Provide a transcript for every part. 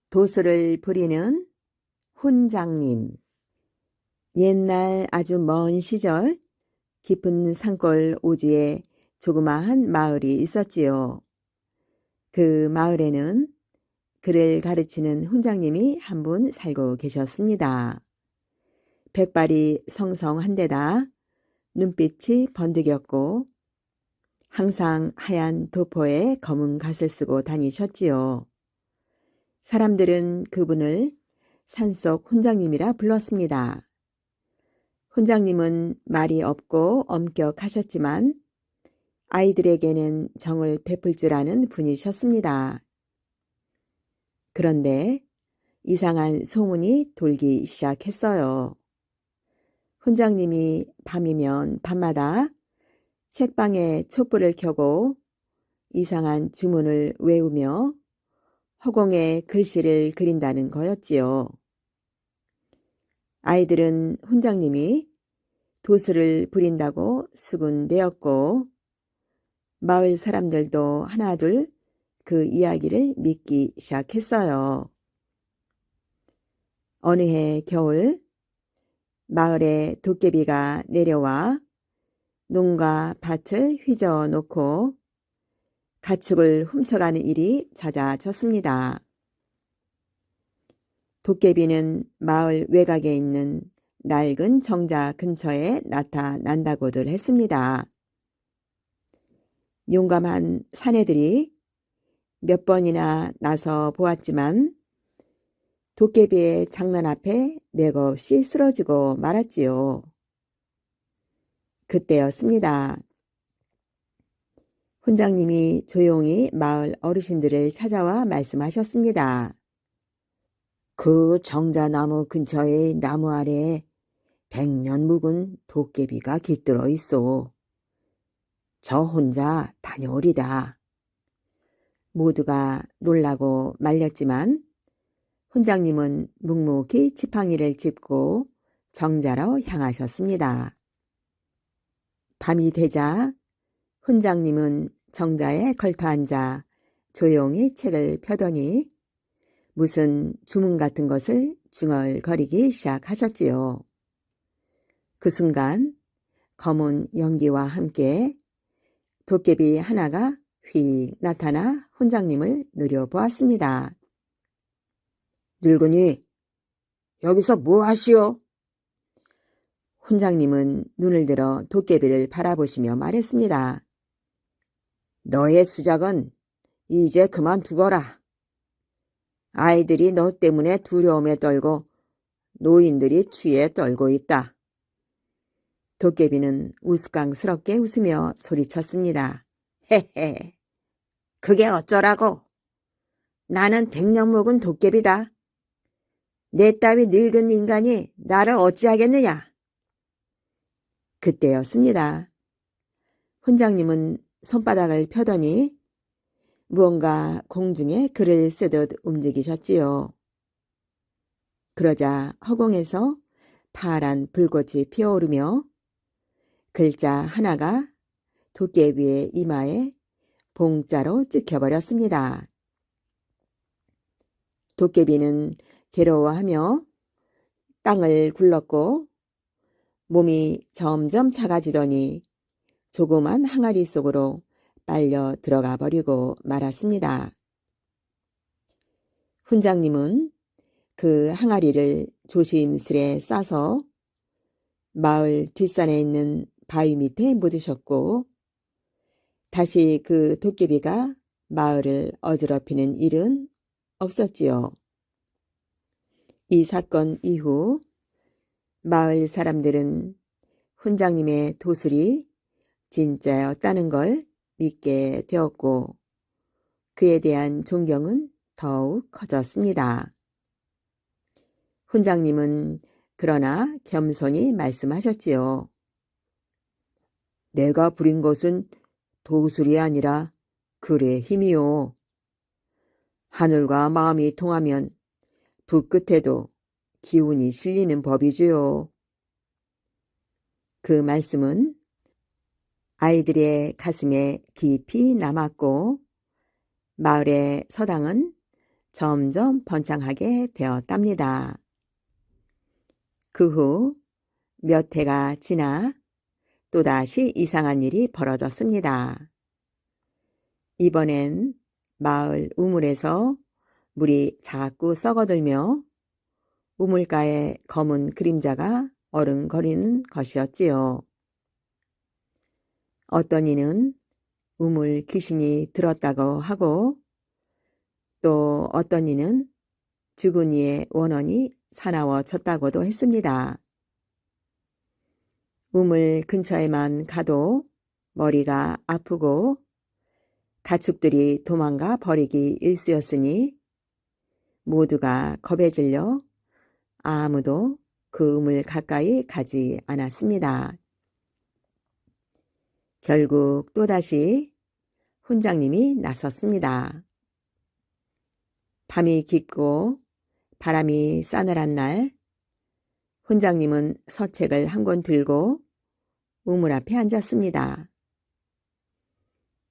도수를 부리는 훈장님. 옛날 아주 먼 시절 깊은 산골 오지에 조그마한 마을이 있었지요. 그 마을에는 글을 가르치는 훈장님이 한 분 살고 계셨습니다. 백발이 성성한 데다 눈빛이 번득였고 항상 하얀 도포에 검은 갓을 쓰고 다니셨지요. 사람들은 그분을 산속 훈장님이라 불렀습니다. 훈장님은 말이 없고 엄격하셨지만 아이들에게는 정을 베풀 줄 아는 분이셨습니다. 그런데 이상한 소문이 돌기 시작했어요. 훈장님이 밤이면 밤마다 책방에 촛불을 켜고 이상한 주문을 외우며 허공에 글씨를 그린다는 거였지요. 아이들은 훈장님이 도수를 부린다고 수군대었고 마을 사람들도 하나둘 그 이야기를 믿기 시작했어요. 어느 해 겨울 마을에 도깨비가 내려와 농가 밭을 휘저어놓고 가축을 훔쳐가는 일이 잦아졌습니다. 도깨비는 마을 외곽에 있는 낡은 정자 근처에 나타난다고들 했습니다. 용감한 사내들이 몇 번이나 나서 보았지만 도깨비의 장난 앞에 맥없이 쓰러지고 말았지요. 그때였습니다. 훈장님이 조용히 마을 어르신들을 찾아와 말씀하셨습니다. 그 정자나무 근처의 나무 아래에 100년 묵은 도깨비가 깃들어 있어. 저 혼자 다녀오리다. 모두가 놀라고 말렸지만 훈장님은 묵묵히 지팡이를 짚고 정자로 향하셨습니다. 밤이 되자 훈장님은 정자에 걸터앉아 조용히 책을 펴더니 무슨 주문 같은 것을 중얼거리기 시작하셨지요. 그 순간 검은 연기와 함께 도깨비 하나가 휙 나타나 훈장님을 노려보았습니다. 늙은이, 여기서 뭐 하시오? 훈장님은 눈을 들어 도깨비를 바라보시며 말했습니다. 너의 수작은 이제 그만두거라. 아이들이 너 때문에 두려움에 떨고 노인들이 추위에 떨고 있다. 도깨비는 우스꽝스럽게 웃으며 소리쳤습니다. 헤헤, 그게 어쩌라고? 나는 100년 묵은 도깨비다. 내 따위 늙은 인간이 나를 어찌하겠느냐? 그때였습니다. 훈장님은 손바닥을 펴더니 무언가 공중에 글을 쓰듯 움직이셨지요. 그러자 허공에서 파란 불꽃이 피어오르며 글자 하나가 도깨비의 이마에 봉자로 찍혀버렸습니다. 도깨비는 괴로워하며 땅을 굴렀고 몸이 점점 작아지더니 조그만 항아리 속으로 빨려 들어가 버리고 말았습니다. 훈장님은 그 항아리를 조심스레 싸서 마을 뒷산에 있는 바위 밑에 묻으셨고 다시 그 도깨비가 마을을 어지럽히는 일은 없었지요. 이 사건 이후 마을 사람들은 훈장님의 도술이 진짜였다는 걸 믿게 되었고 그에 대한 존경은 더욱 커졌습니다. 훈장님은 그러나 겸손히 말씀하셨지요. 내가 부린 것은 도술이 아니라 글의 힘이요. 하늘과 마음이 통하면 붓 끝에도 기운이 실리는 법이지요. 그 말씀은 아이들의 가슴에 깊이 남았고 마을의 서당은 점점 번창하게 되었답니다. 그 후 몇 해가 지나 또다시 이상한 일이 벌어졌습니다. 이번엔 마을 우물에서 물이 자꾸 썩어들며 우물가에 검은 그림자가 어른거리는 것이었지요. 어떤 이는 우물 귀신이 들었다고 하고 또 어떤 이는 죽은 이의 원혼이 사나워졌다고도 했습니다. 우물 근처에만 가도 머리가 아프고 가축들이 도망가 버리기 일쑤였으니 모두가 겁에 질려 아무도 그 우물 가까이 가지 않았습니다. 결국 또다시 훈장님이 나섰습니다. 밤이 깊고 바람이 싸늘한 날 훈장님은 서책을 한 권 들고 우물 앞에 앉았습니다.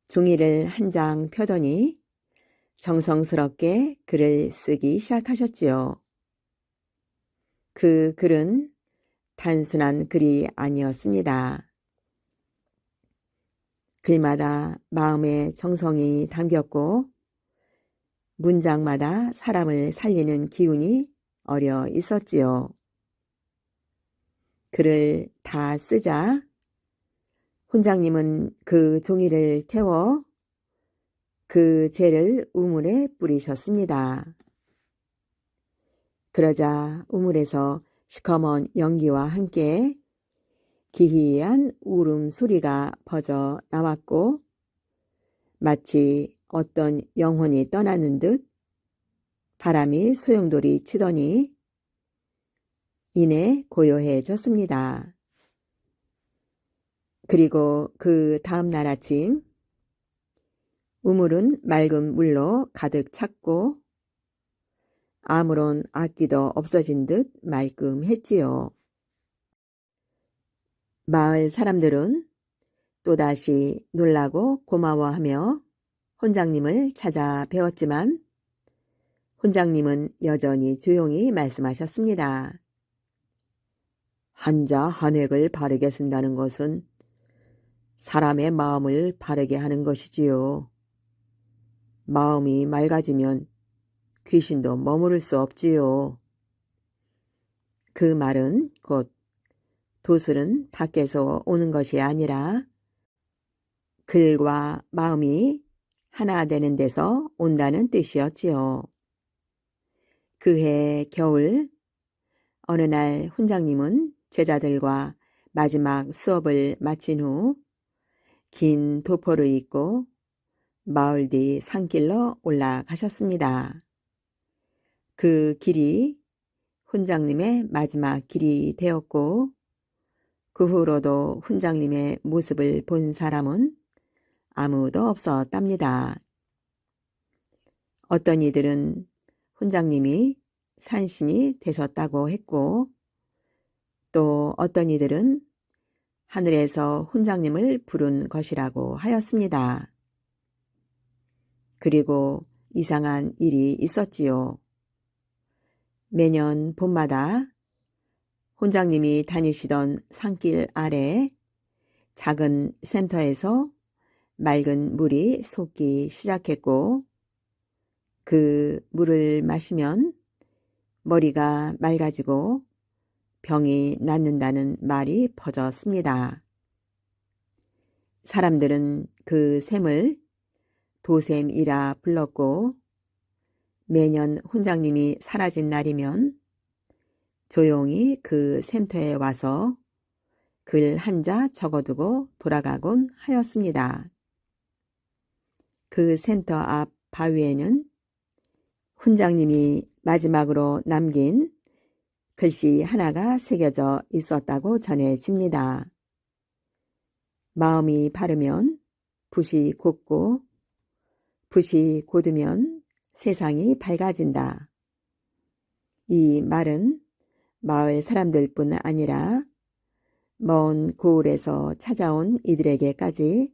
종이를 한 장 펴더니 정성스럽게 글을 쓰기 시작하셨지요. 그 글은 단순한 글이 아니었습니다. 글마다 마음의 정성이 담겼고 문장마다 사람을 살리는 기운이 어려 있었지요. 글을 다 쓰자 훈장님은 그 종이를 태워 그 재를 우물에 뿌리셨습니다. 그러자 우물에서 시커먼 연기와 함께 기이한 울음소리가 퍼져 나왔고 마치 어떤 영혼이 떠나는 듯 바람이 소용돌이 치더니 이내 고요해졌습니다. 그리고 그 다음 날 아침 우물은 맑은 물로 가득 찼고 아무런 악기도 없어진 듯 말끔했지요. 마을 사람들은 또다시 놀라고 고마워하며 훈장님을 찾아뵈었지만 훈장님은 여전히 조용히 말씀하셨습니다. 한자 한획을 바르게 쓴다는 것은 사람의 마음을 바르게 하는 것이지요. 마음이 맑아지면 귀신도 머무를 수 없지요. 그 말은 곧 도술은 밖에서 오는 것이 아니라 글과 마음이 하나 되는 데서 온다는 뜻이었지요. 그해 겨울 어느 날 훈장님은 제자들과 마지막 수업을 마친 후 긴 도포를 입고 마을 뒤 산길로 올라가셨습니다. 그 길이 훈장님의 마지막 길이 되었고 그 후로도 훈장님의 모습을 본 사람은 아무도 없었답니다. 어떤 이들은 훈장님이 산신이 되셨다고 했고 또 어떤 이들은 하늘에서 훈장님을 부른 것이라고 하였습니다. 그리고 이상한 일이 있었지요. 매년 봄마다 훈장님이 다니시던 산길 아래 작은 센터에서 맑은 물이 솟기 시작했고 그 물을 마시면 머리가 맑아지고 병이 낫는다는 말이 퍼졌습니다. 사람들은 그 샘을 도샘이라 불렀고 매년 훈장님이 사라진 날이면 조용히 그 샘터에 와서 글 한자 적어두고 돌아가곤 하였습니다. 그 센터 앞 바위에는 훈장님이 마지막으로 남긴 글씨 하나가 새겨져 있었다고 전해집니다. 마음이 바르면 붓이 곧고 붓이 곧으면 세상이 밝아진다. 이 말은 마을 사람들뿐 아니라 먼 고을에서 찾아온 이들에게까지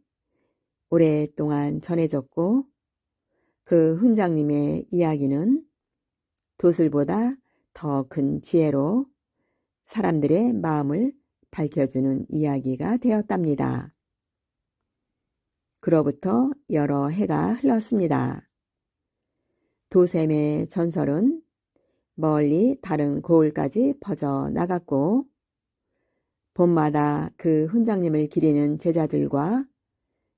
오랫동안 전해졌고 그 훈장님의 이야기는 도술보다 더 큰 지혜로 사람들의 마음을 밝혀주는 이야기가 되었답니다. 그로부터 여러 해가 흘렀습니다. 도샘의 전설은 멀리 다른 고을까지 퍼져나갔고 봄마다 그 훈장님을 기리는 제자들과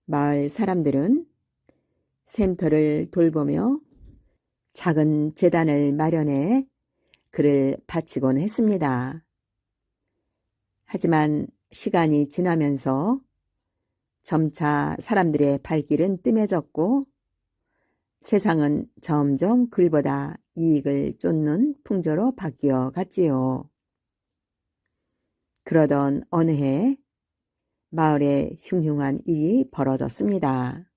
마을 사람들은 샘터를 돌보며 작은 제단을 마련해 그를 바치곤 했습니다. 하지만 시간이 지나면서 점차 사람들의 발길은 뜸해졌고 세상은 점점 글보다 이익을 쫓는 풍조로 바뀌어 갔지요. 그러던 어느 해 마을에 흉흉한 일이 벌어졌습니다.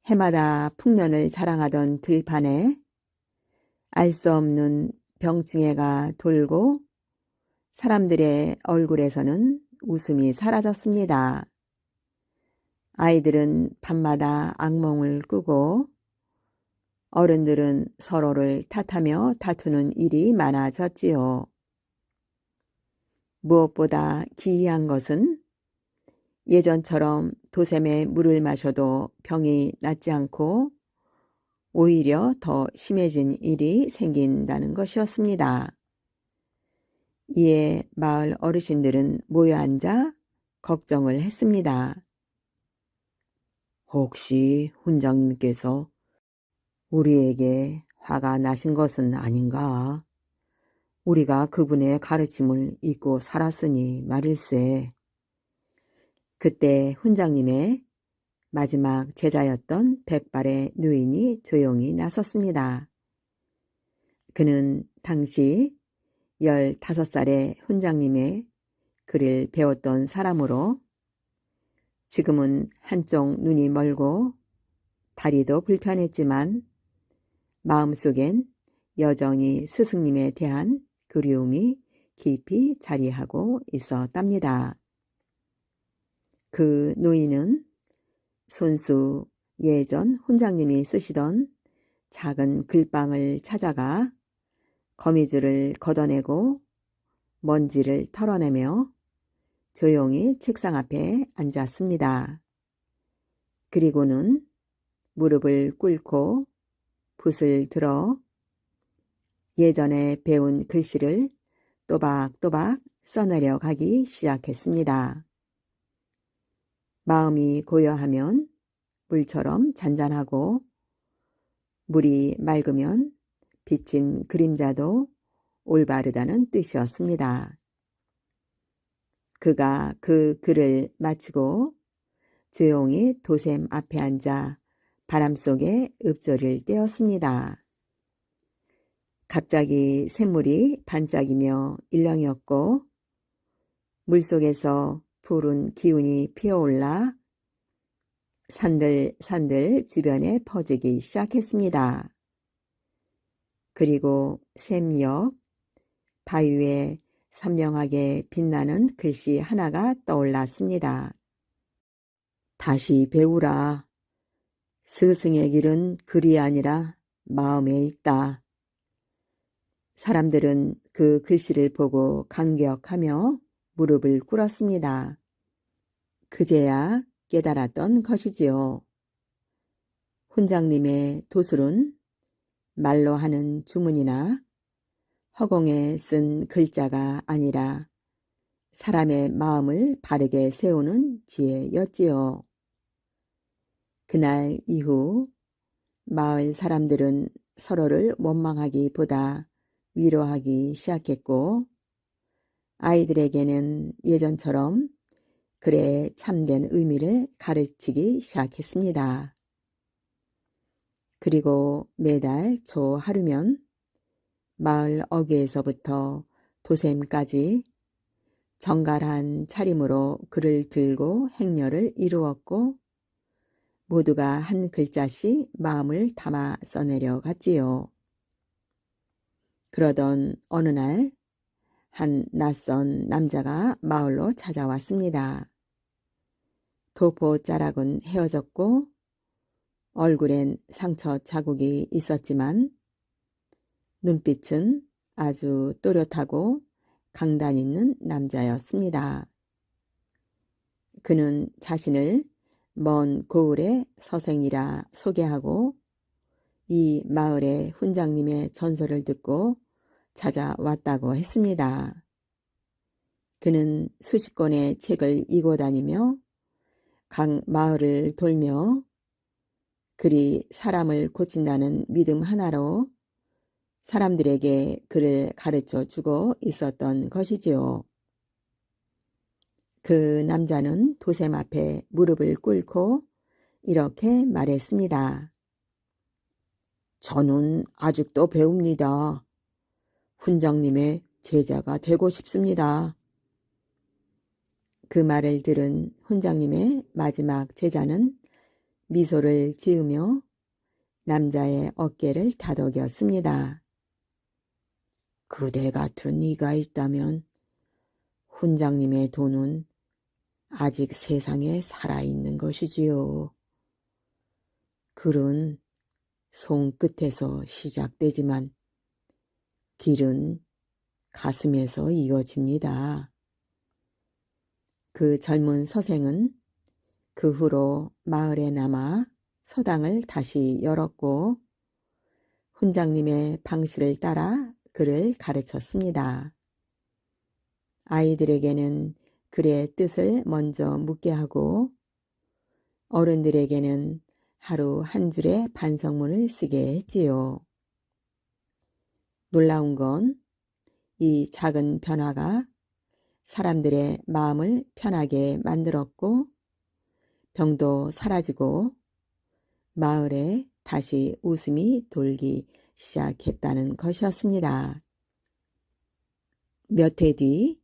해마다 풍년을 자랑하던 들판에 알 수 없는 병충해가 돌고 사람들의 얼굴에서는 웃음이 사라졌습니다. 아이들은 밤마다 악몽을 꾸고 어른들은 서로를 탓하며 다투는 일이 많아졌지요. 무엇보다 기이한 것은 예전처럼 도샘에 물을 마셔도 병이 낫지 않고 오히려 더 심해진 일이 생긴다는 것이었습니다. 이에 마을 어르신들은 모여 앉아 걱정을 했습니다. 혹시 훈장님께서 우리에게 화가 나신 것은 아닌가? 우리가 그분의 가르침을 잊고 살았으니 말일세. 그때 훈장님의 마지막 제자였던 백발의 누인이 조용히 나섰습니다. 그는 당시 15살의 훈장님의 글을 배웠던 사람으로 지금은 한쪽 눈이 멀고 다리도 불편했지만 마음속엔 여전히 스승님에 대한 그리움이 깊이 자리하고 있었답니다. 그 노인은 손수 예전 훈장님이 쓰시던 작은 글방을 찾아가 거미줄을 걷어내고 먼지를 털어내며 조용히 책상 앞에 앉았습니다. 그리고는 무릎을 꿇고 붓을 들어 예전에 배운 글씨를 또박또박 써내려 가기 시작했습니다. 마음이 고요하면 물처럼 잔잔하고 물이 맑으면 비친 그림자도 올바르다는 뜻이었습니다. 그가 그 글을 마치고 조용히 도샘 앞에 앉아 바람 속에 읍조리를 떼었습니다. 갑자기 샘물이 반짝이며 일렁였고 물속에서 푸른 기운이 피어올라 산들 주변에 퍼지기 시작했습니다. 그리고 샘 옆 바위 위에 선명하게 빛나는 글씨 하나가 떠올랐습니다. 다시 배우라. 스승의 길은 글이 아니라 마음에 있다. 사람들은 그 글씨를 보고 감격하며 무릎을 꿇었습니다. 그제야 깨달았던 것이지요. 훈장님의 도술은 말로 하는 주문이나 허공에 쓴 글자가 아니라 사람의 마음을 바르게 세우는 지혜였지요. 그날 이후 마을 사람들은 서로를 원망하기보다 위로하기 시작했고 아이들에게는 예전처럼 글의 참된 의미를 가르치기 시작했습니다. 그리고 매달 초 하루면 마을 어귀에서부터 도샘까지 정갈한 차림으로 글을 들고 행렬을 이루었고 모두가 한 글자씩 마음을 담아 써내려 갔지요. 그러던 어느 날 한 낯선 남자가 마을로 찾아왔습니다. 도포자락은 헤어졌고 얼굴엔 상처 자국이 있었지만 눈빛은 아주 또렷하고 강단 있는 남자였습니다. 그는 자신을 먼 고을의 서생이라 소개하고 이 마을의 훈장님의 전설을 듣고 찾아왔다고 했습니다. 그는 수십 권의 책을 이고 다니며 각 마을을 돌며 그리 사람을 고친다는 믿음 하나로 사람들에게 그를 가르쳐 주고 있었던 것이지요. 그 남자는 도셈 앞에 무릎을 꿇고 이렇게 말했습니다. 저는 아직도 배웁니다. 훈장님의 제자가 되고 싶습니다. 그 말을 들은 훈장님의 마지막 제자는 미소를 지으며 남자의 어깨를 다독였습니다. 그대 같은 이가 있다면 훈장님의 돈은 아직 세상에 살아있는 것이지요. 글은 손끝에서 시작되지만 길은 가슴에서 이어집니다. 그 젊은 서생은 그 후로 마을에 남아 서당을 다시 열었고 훈장님의 방실을 따라 그를 가르쳤습니다. 아이들에게는 글의 뜻을 먼저 묻게 하고 어른들에게는 하루 한 줄의 반성문을 쓰게 했지요. 놀라운 건 이 작은 변화가 사람들의 마음을 편하게 만들었고 병도 사라지고 마을에 다시 웃음이 돌기 시작했다는 것이었습니다. 몇 해 뒤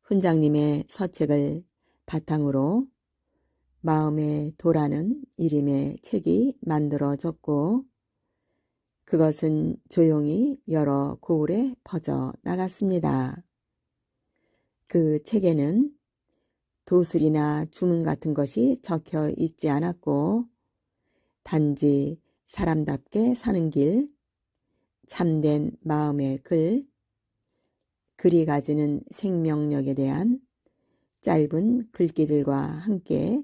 훈장님의 서책을 바탕으로 마음에 도라는 이름의 책이 만들어졌고 그것은 조용히 여러 고을에 퍼져 나갔습니다. 그 책에는 도술이나 주문 같은 것이 적혀 있지 않았고 단지 사람답게 사는 길, 참된 마음의 글, 글이 가지는 생명력에 대한 짧은 글귀들과 함께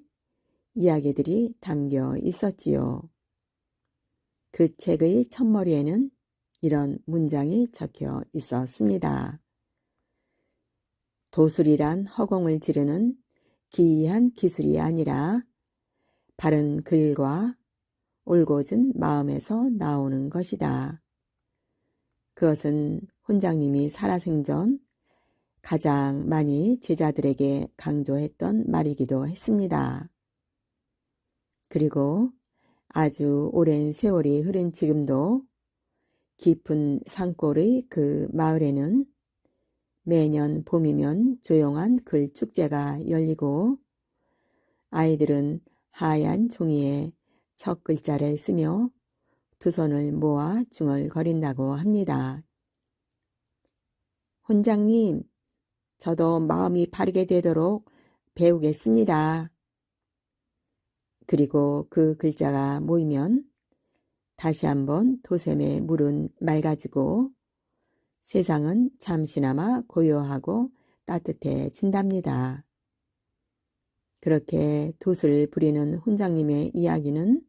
이야기들이 담겨 있었지요. 그 책의 첫머리에는 이런 문장이 적혀 있었습니다. 도술이란 허공을 지르는 기이한 기술이 아니라 바른 글과 올곧은 마음에서 나오는 것이다. 그것은 훈장님이 살아생전 가장 많이 제자들에게 강조했던 말이기도 했습니다. 그리고 아주 오랜 세월이 흐른 지금도 깊은 산골의 그 마을에는 매년 봄이면 조용한 글 축제가 열리고 아이들은 하얀 종이에 첫 글자를 쓰며 두 손을 모아 중얼거린다고 합니다. 훈장님, 저도 마음이 바르게 되도록 배우겠습니다. 그리고 그 글자가 모이면 다시 한번 도샘의 물은 맑아지고 세상은 잠시나마 고요하고 따뜻해진답니다. 그렇게 돛을 부리는 훈장님의 이야기는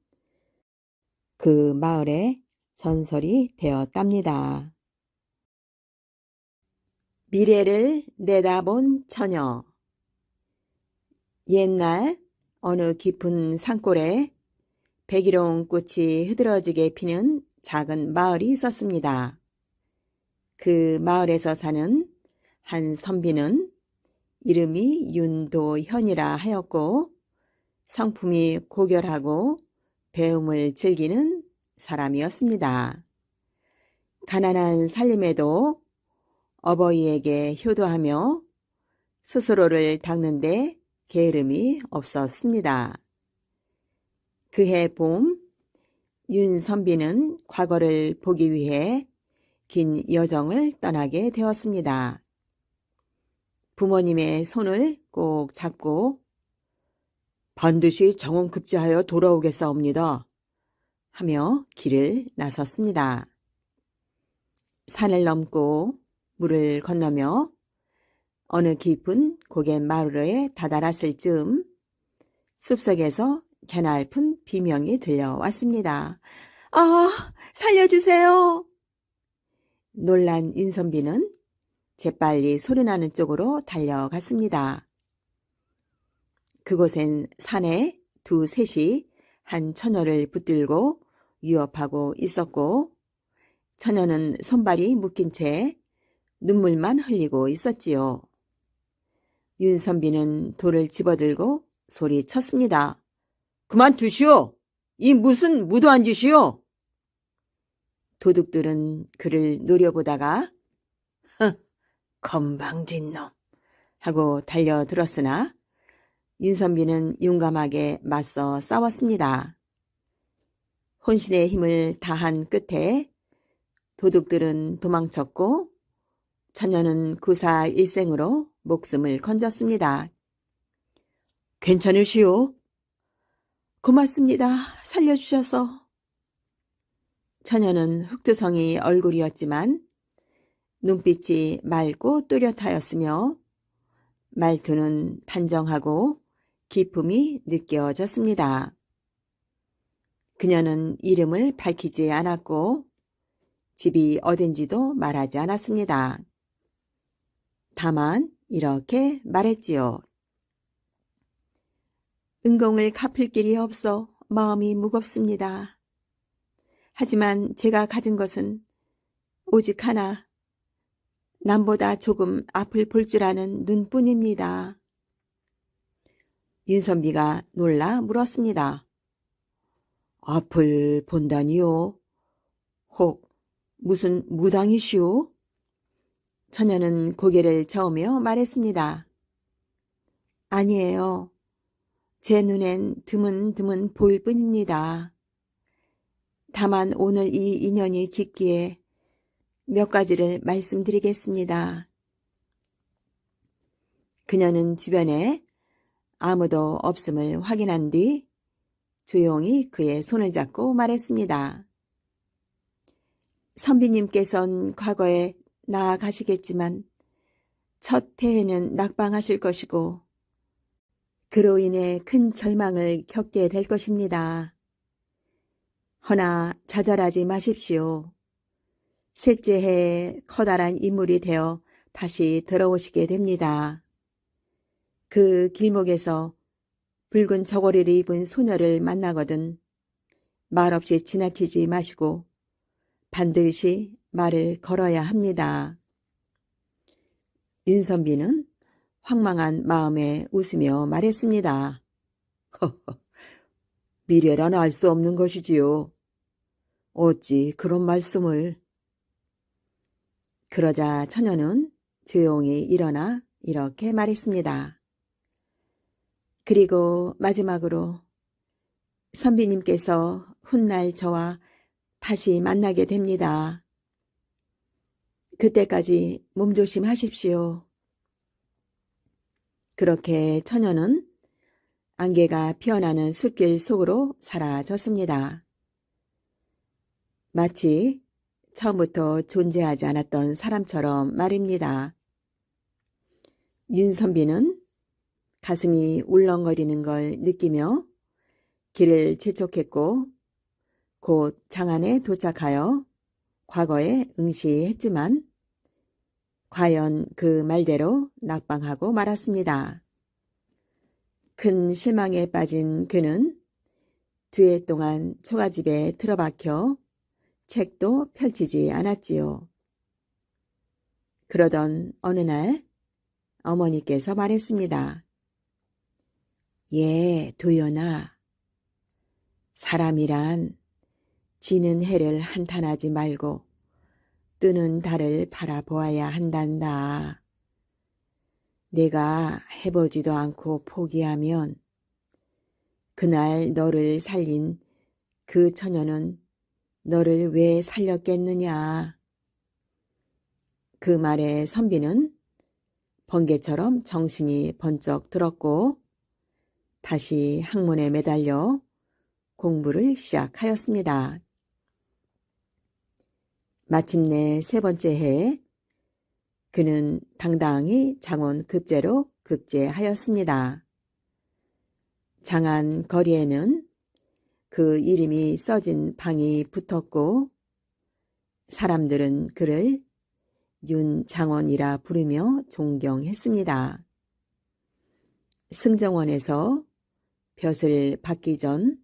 그 마을의 전설이 되었답니다. 미래를 내다본 처녀. 옛날 어느 깊은 산골에 백일홍 꽃이 흐드러지게 피는 작은 마을이 있었습니다. 그 마을에서 사는 한 선비는 이름이 윤도현이라 하였고 성품이 고결하고 배움을 즐기는 사람이었습니다. 가난한 살림에도 어버이에게 효도하며 스스로를 닦는데 게으름이 없었습니다. 그해 봄, 윤 선비는 과거를 보기 위해 긴 여정을 떠나게 되었습니다. 부모님의 손을 꼭 잡고 반드시 정원급제하여 돌아오겠사옵니다. 하며 길을 나섰습니다. 산을 넘고 물을 건너며 어느 깊은 고갯 마루에 다다랐을 즈음 숲속에서 개날픈 비명이 들려왔습니다. 아, 살려주세요! 놀란 윤선비는 재빨리 소리나는 쪽으로 달려갔습니다. 그곳엔 산에 두 셋이 한 처녀를 붙들고 위협하고 있었고 처녀는 손발이 묶인 채 눈물만 흘리고 있었지요. 윤선비는 돌을 집어들고 소리쳤습니다. 그만두시오! 이 무슨 무도한 짓이오! 도둑들은 그를 노려보다가 건방진 놈 하고 달려들었으나 윤선비는 용감하게 맞서 싸웠습니다. 혼신의 힘을 다한 끝에 도둑들은 도망쳤고 처녀는 구사일생으로 목숨을 건졌습니다. 괜찮으시오? 고맙습니다. 살려주셔서. 처녀는 흑두성이 얼굴이었지만 눈빛이 맑고 또렷하였으며 말투는 단정하고 기품이 느껴졌습니다. 그녀는 이름을 밝히지 않았고 집이 어딘지도 말하지 않았습니다. 다만 이렇게 말했지요. 은공을 갚을 길이 없어 마음이 무겁습니다. 하지만 제가 가진 것은 오직 하나, 남보다 조금 앞을 볼 줄 아는 눈뿐입니다. 윤선비가 놀라 물었습니다. 앞을 본다니요? 혹 무슨 무당이시오? 처녀는 고개를 저으며 말했습니다. 아니에요. 제 눈엔 드문드문 보일 뿐입니다. 다만 오늘 이 인연이 깊기에 몇 가지를 말씀드리겠습니다. 그녀는 주변에 아무도 없음을 확인한 뒤 조용히 그의 손을 잡고 말했습니다. 선비님께선 과거에 나아가시겠지만 첫 해에는 낙방하실 것이고 그로 인해 큰 절망을 겪게 될 것입니다. 허나 좌절하지 마십시오. 셋째 해에 커다란 인물이 되어 다시 들어오시게 됩니다. 그 길목에서 붉은 저고리를 입은 소녀를 만나거든 말없이 지나치지 마시고 반드시 말을 걸어야 합니다. 윤선비는 황망한 마음에 웃으며 말했습니다. 미래란 알 수 없는 것이지요. 어찌 그런 말씀을. 그러자 처녀는 조용히 일어나 이렇게 말했습니다. 그리고 마지막으로 선비님께서 훗날 저와 다시 만나게 됩니다. 그때까지 몸조심하십시오. 그렇게 처녀는 안개가 피어나는 숲길 속으로 사라졌습니다. 마치 처음부터 존재하지 않았던 사람처럼 말입니다. 윤선비는 가슴이 울렁거리는 걸 느끼며 길을 재촉했고 곧 장안에 도착하여 과거에 응시했지만 과연 그 말대로 낙방하고 말았습니다. 큰 실망에 빠진 그는 2해 동안 초가집에 틀어박혀 책도 펼치지 않았지요. 그러던 어느 날 어머니께서 말했습니다. 예, 도연아. 사람이란 지는 해를 한탄하지 말고 뜨는 달을 바라보아야 한단다. 내가 해보지도 않고 포기하면 그날 너를 살린 그 처녀는 너를 왜 살렸겠느냐. 그 말에 선비는 번개처럼 정신이 번쩍 들었고 다시 항문에 매달려 공부를 시작하였습니다. 마침내 세 번째 해에 그는 당당히 장원 급제로 급제하였습니다. 장안 거리에는 그 이름이 써진 방이 붙었고 사람들은 그를 윤장원이라 부르며 존경했습니다. 승정원에서 벼슬 받기 전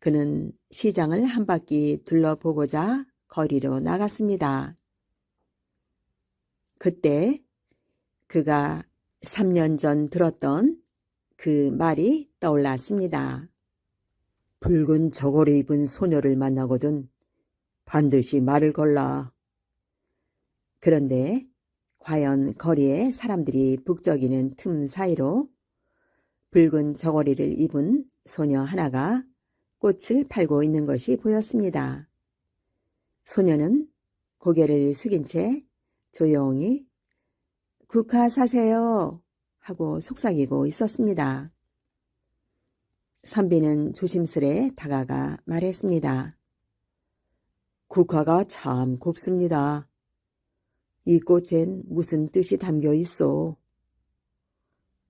그는 시장을 한 바퀴 둘러보고자 거리로 나갔습니다. 그때 그가 3년 전 들었던 그 말이 떠올랐습니다. 붉은 저고리 입은 소녀를 만나거든 반드시 말을 걸라. 그런데 과연 거리에 사람들이 북적이는 틈 사이로 붉은 저고리를 입은 소녀 하나가 꽃을 팔고 있는 것이 보였습니다. 소녀는 고개를 숙인 채 조용히 국화 사세요 하고 속삭이고 있었습니다. 선비는 조심스레 다가가 말했습니다. 국화가 참 곱습니다. 이 꽃엔 무슨 뜻이 담겨 있어?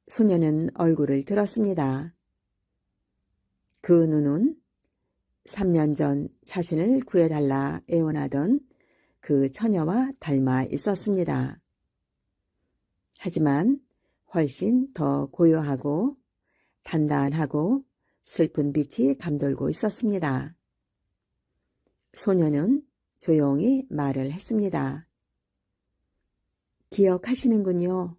소녀는 얼굴을 들었습니다. 그 눈은 3년 전 자신을 구해달라 애원하던 그 처녀와 닮아 있었습니다. 하지만 훨씬 더 고요하고 단단하고 슬픈 빛이 감돌고 있었습니다. 소녀는 조용히 말을 했습니다. 기억하시는군요.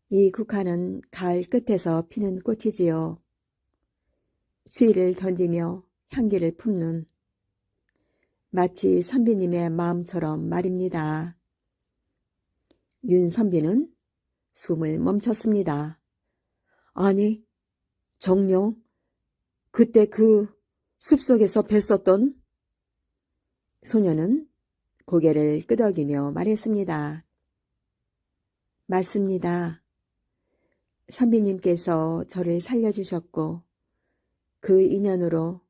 이 국화는 가을 끝에서 피는 꽃이지요. 추위를 견디며 향기를 품는 마치 선비님의 마음처럼 말입니다. 윤 선비는 숨을 멈췄습니다. 아니, 정녕 그때 그 숲속에서 뵀었던? 소녀는 고개를 끄덕이며 말했습니다. 맞습니다. 선비님께서 저를 살려주셨고 그 인연으로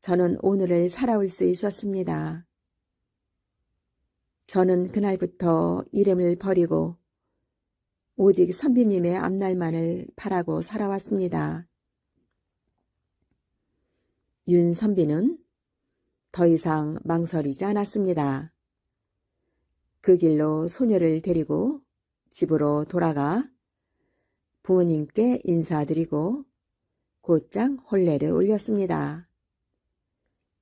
저는 오늘을 살아올 수 있었습니다. 저는 그날부터 이름을 버리고 오직 선비님의 앞날만을 바라고 살아왔습니다. 윤 선비는 더 이상 망설이지 않았습니다. 그 길로 소녀를 데리고 집으로 돌아가 부모님께 인사드리고 곧장 혼례를 올렸습니다.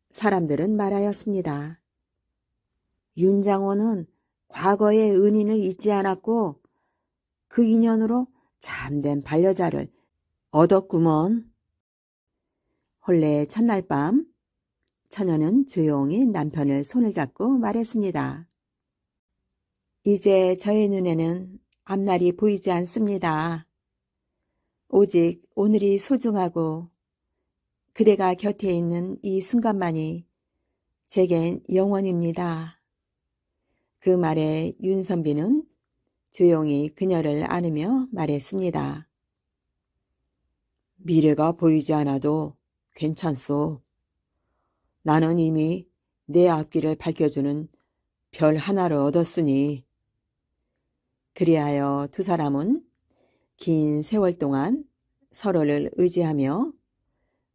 사람들은 말하였습니다. 윤장원은 과거의 은인을 잊지 않았고 그 인연으로 참된 반려자를 얻었구먼. 혼례 첫날 밤 처녀는 조용히 남편의 손을 잡고 말했습니다. 이제 저의 눈에는 앞날이 보이지 않습니다. 오직 오늘이 소중하고 그대가 곁에 있는 이 순간만이 제겐 영원입니다. 그 말에 윤선비는 조용히 그녀를 안으며 말했습니다. 미래가 보이지 않아도 괜찮소. 나는 이미 내 앞길을 밝혀주는 별 하나를 얻었으니. 그리하여 두 사람은 긴 세월 동안 서로를 의지하며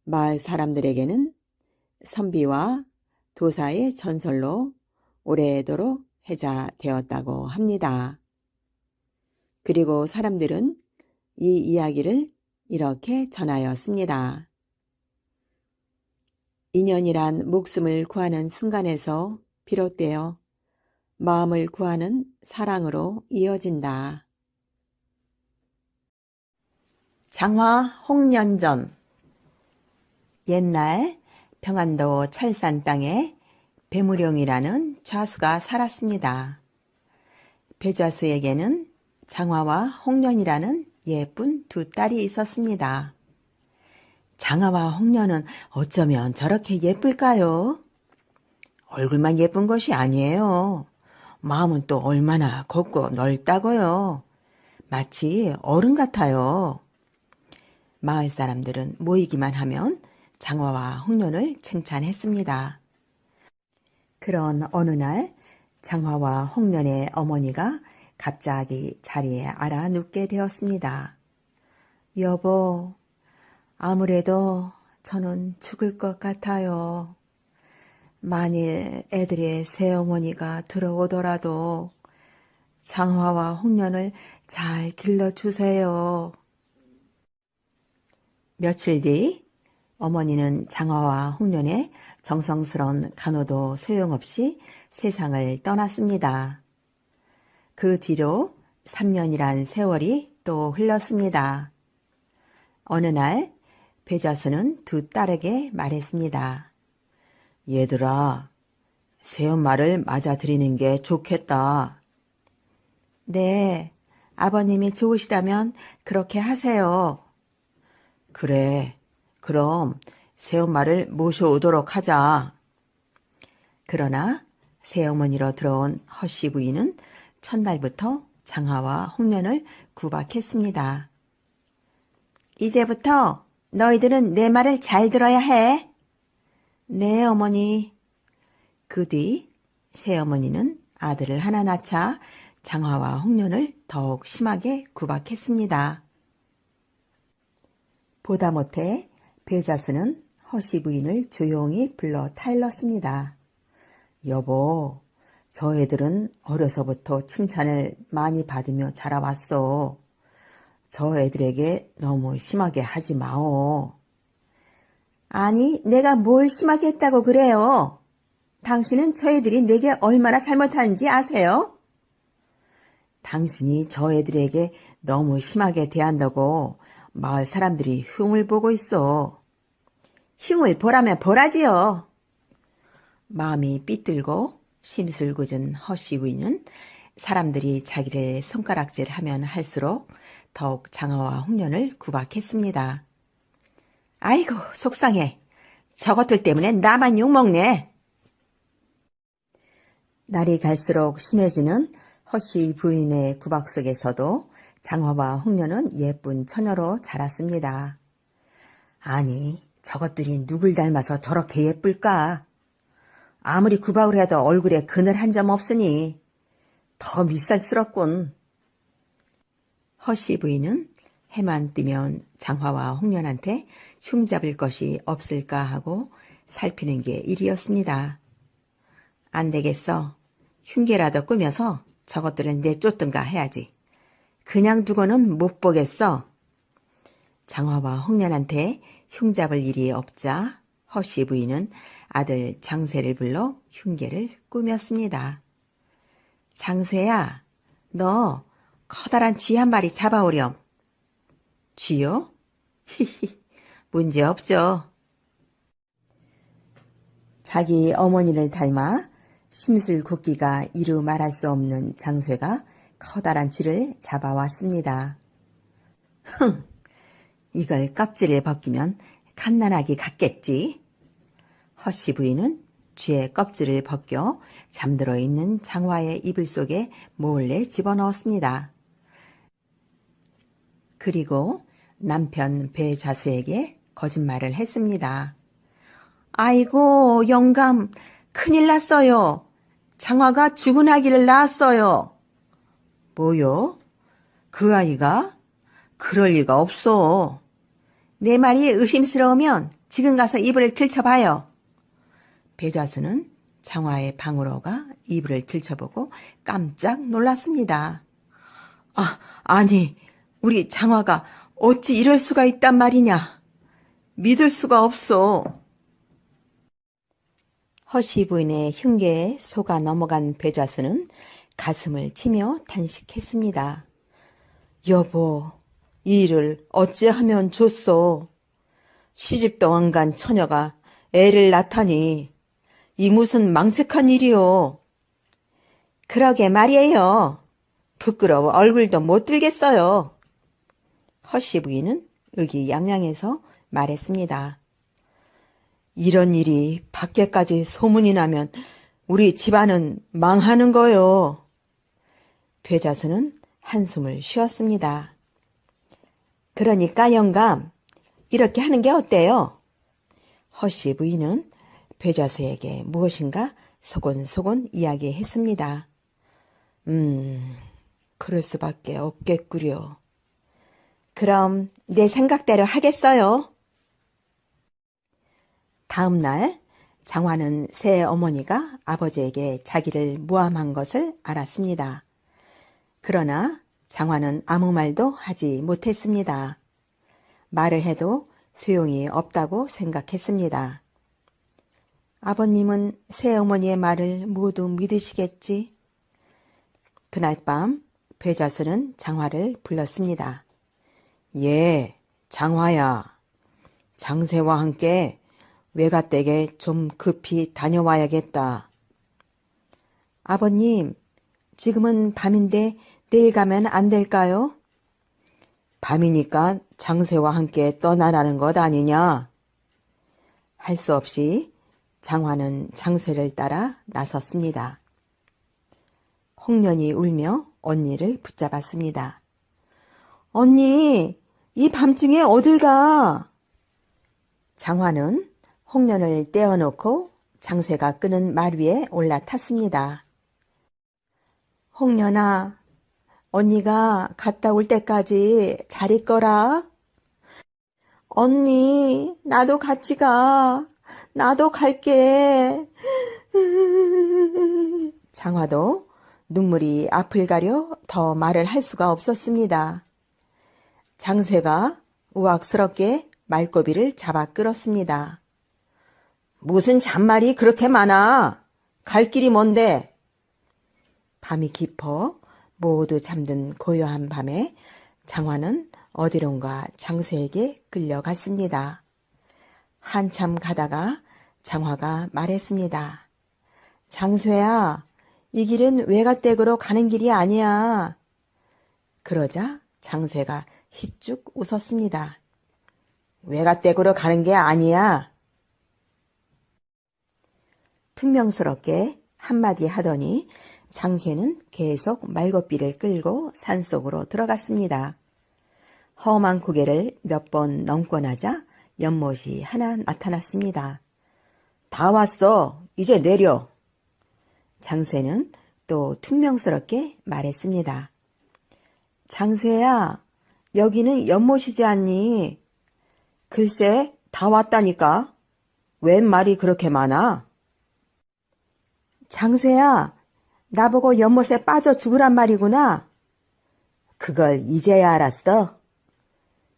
마을 사람들에게는 선비와 도사의 전설로 오래도록 회자되었다고 합니다. 그리고 사람들은 이 이야기를 이렇게 전하였습니다. 인연이란 목숨을 구하는 순간에서 비롯되어 마음을 구하는 사랑으로 이어진다. 장화 홍련전. 옛날 평안도 철산 땅에 배무룡이라는 좌수가 살았습니다. 배좌수에게는 장화와 홍련이라는 예쁜 두 딸이 있었습니다. 장화와 홍련은 어쩌면 저렇게 예쁠까요? 얼굴만 예쁜 것이 아니에요. 마음은 또 얼마나 곱고 넓다고요. 마치 어른 같아요. 마을 사람들은 모이기만 하면 장화와 홍련을 칭찬했습니다. 그런 어느 날 장화와 홍련의 어머니가 갑자기 자리에 알아 눕게 되었습니다. 여보, 아무래도 저는 죽을 것 같아요. 만일 애들의 새어머니가 들어오더라도 장화와 홍련을 잘 길러주세요. 며칠 뒤 어머니는 장화와 홍련의 정성스러운 간호도 소용없이 세상을 떠났습니다. 그 뒤로 3년이란 세월이 또 흘렀습니다. 어느 날 배자수는 두 딸에게 말했습니다. 얘들아, 새엄마를 맞아들이는 게 좋겠다. 네, 아버님이 좋으시다면 그렇게 하세요. 그래, 그럼 새엄마를 모셔오도록 하자. 그러나 새어머니로 들어온 허씨 부인은 첫날부터 장화와 홍련을 구박했습니다. 이제부터 너희들은 내 말을 잘 들어야 해. 네, 어머니. 그 뒤 새어머니는 아들을 하나 낳자 장화와 홍련을 더욱 심하게 구박했습니다. 보다 못해 배자수는 허씨 부인을 조용히 불러 타일렀습니다. 여보, 저 애들은 어려서부터 칭찬을 많이 받으며 자라왔어. 저 애들에게 너무 심하게 하지 마오. 아니, 내가 뭘 심하게 했다고 그래요? 당신은 저 애들이 내게 얼마나 잘못하는지 아세요? 당신이 저 애들에게 너무 심하게 대한다고 마을 사람들이 흉을 보고 있어. 흉을 보라면 보라지요. 마음이 삐뚤고 심술궂은 허씨 부인은 사람들이 자기를 손가락질하면 할수록 더욱 장화와 홍련을 구박했습니다. 아이고, 속상해. 저것들 때문에 나만 욕먹네. 날이 갈수록 심해지는 허씨 부인의 구박 속에서도 장화와 홍련은 예쁜 처녀로 자랐습니다. 아니, 저것들이 누굴 닮아서 저렇게 예쁠까? 아무리 구박을 해도 얼굴에 그늘 한 점 없으니 더 밉살스럽군. 허씨 부인은 해만 뜨면 장화와 홍련한테 흉잡을 것이 없을까 하고 살피는 게 일이었습니다. 안 되겠어. 흉계라도 꾸며서 저것들을 내쫓든가 해야지. 그냥 두고는 못 보겠어. 장화와 홍련한테 흉잡을 일이 없자 허씨 부인은 아들 장쇠를 불러 흉계를 꾸몄습니다. 장쇠야, 너 커다란 쥐 한 마리 잡아오렴. 쥐요? 히히, 문제없죠. 자기 어머니를 닮아 심술 굵기가 이루 말할 수 없는 장쇠가 커다란 쥐를 잡아왔습니다. 흥, 이걸 껍질을 벗기면 갓난아기 같겠지. 허씨 부인은 쥐의 껍질을 벗겨 잠들어 있는 장화의 이불 속에 몰래 집어넣었습니다. 그리고 남편 배자수에게 거짓말을 했습니다. 아이고, 영감, 큰일 났어요. 장화가 죽은 아기를 낳았어요. 뭐요? 그 아이가? 그럴 리가 없어. 내 말이 의심스러우면 지금 가서 이불을 들춰봐요. 배자수는 장화의 방으로 가 이불을 들춰보고 깜짝 놀랐습니다. 아니, 우리 장화가 어찌 이럴 수가 있단 말이냐. 믿을 수가 없어. 허씨 부인의 흉계에 속아 넘어간 배자수는 가슴을 치며 탄식했습니다. 여보, 이 일을 어찌하면 좋소. 시집도 안 간 처녀가 애를 낳다니 이 무슨 망측한 일이오. 그러게 말이에요. 부끄러워 얼굴도 못 들겠어요. 허씨 부인은 의기양양해서 말했습니다. 이런 일이 밖에까지 소문이 나면 우리 집안은 망하는 거요. 배자수는 한숨을 쉬었습니다. 그러니까 영감, 이렇게 하는 게 어때요? 허씨 부인은 배자수에게 무엇인가 소곤소곤 이야기했습니다. 그럴 수밖에 없겠구려. 그럼 내 생각대로 하겠어요. 다음 날 장화는 새 어머니가 아버지에게 자기를 모함한 것을 알았습니다. 그러나 장화는 아무 말도 하지 못했습니다. 말을 해도 소용이 없다고 생각했습니다. 아버님은 새어머니의 말을 모두 믿으시겠지? 그날 밤 배자수는 장화를 불렀습니다. 예, 장화야. 장세와 함께 외가댁에 좀 급히 다녀와야겠다. 아버님, 지금은 밤인데 내일 가면 안 될까요? 밤이니까 장세와 함께 떠나라는 것 아니냐? 할 수 없이 장화는 장세를 따라 나섰습니다. 홍련이 울며 언니를 붙잡았습니다. 언니, 이 밤중에 어딜 가? 장화는 홍련을 떼어놓고 장세가 끄는 말 위에 올라탔습니다. 홍련아, 언니가 갔다 올 때까지 잘 있거라. 언니, 나도 같이 가. 나도 갈게. 장화도 눈물이 앞을 가려 더 말을 할 수가 없었습니다. 장세가 우악스럽게 말꼬비를 잡아 끌었습니다. 무슨 잔말이 그렇게 많아? 갈 길이 뭔데? 밤이 깊어 모두 잠든 고요한 밤에 장화는 어디론가 장세에게 끌려갔습니다. 한참 가다가 장화가 말했습니다. 장세야, 이 길은 외가댁으로 가는 길이 아니야. 그러자 장세가 희쭉 웃었습니다. 외가댁으로 가는 게 아니야. 퉁명스럽게 한마디 하더니 장세는 계속 말고삐를 끌고 산속으로 들어갔습니다. 험한 고개를 몇 번 넘고 나자 연못이 하나 나타났습니다. 다 왔어. 이제 내려. 장세는 또 퉁명스럽게 말했습니다. 장세야, 여기는 연못이지 않니? 글쎄, 다 왔다니까. 웬 말이 그렇게 많아? 장세야, 나보고 연못에 빠져 죽으란 말이구나. 그걸 이제야 알았어.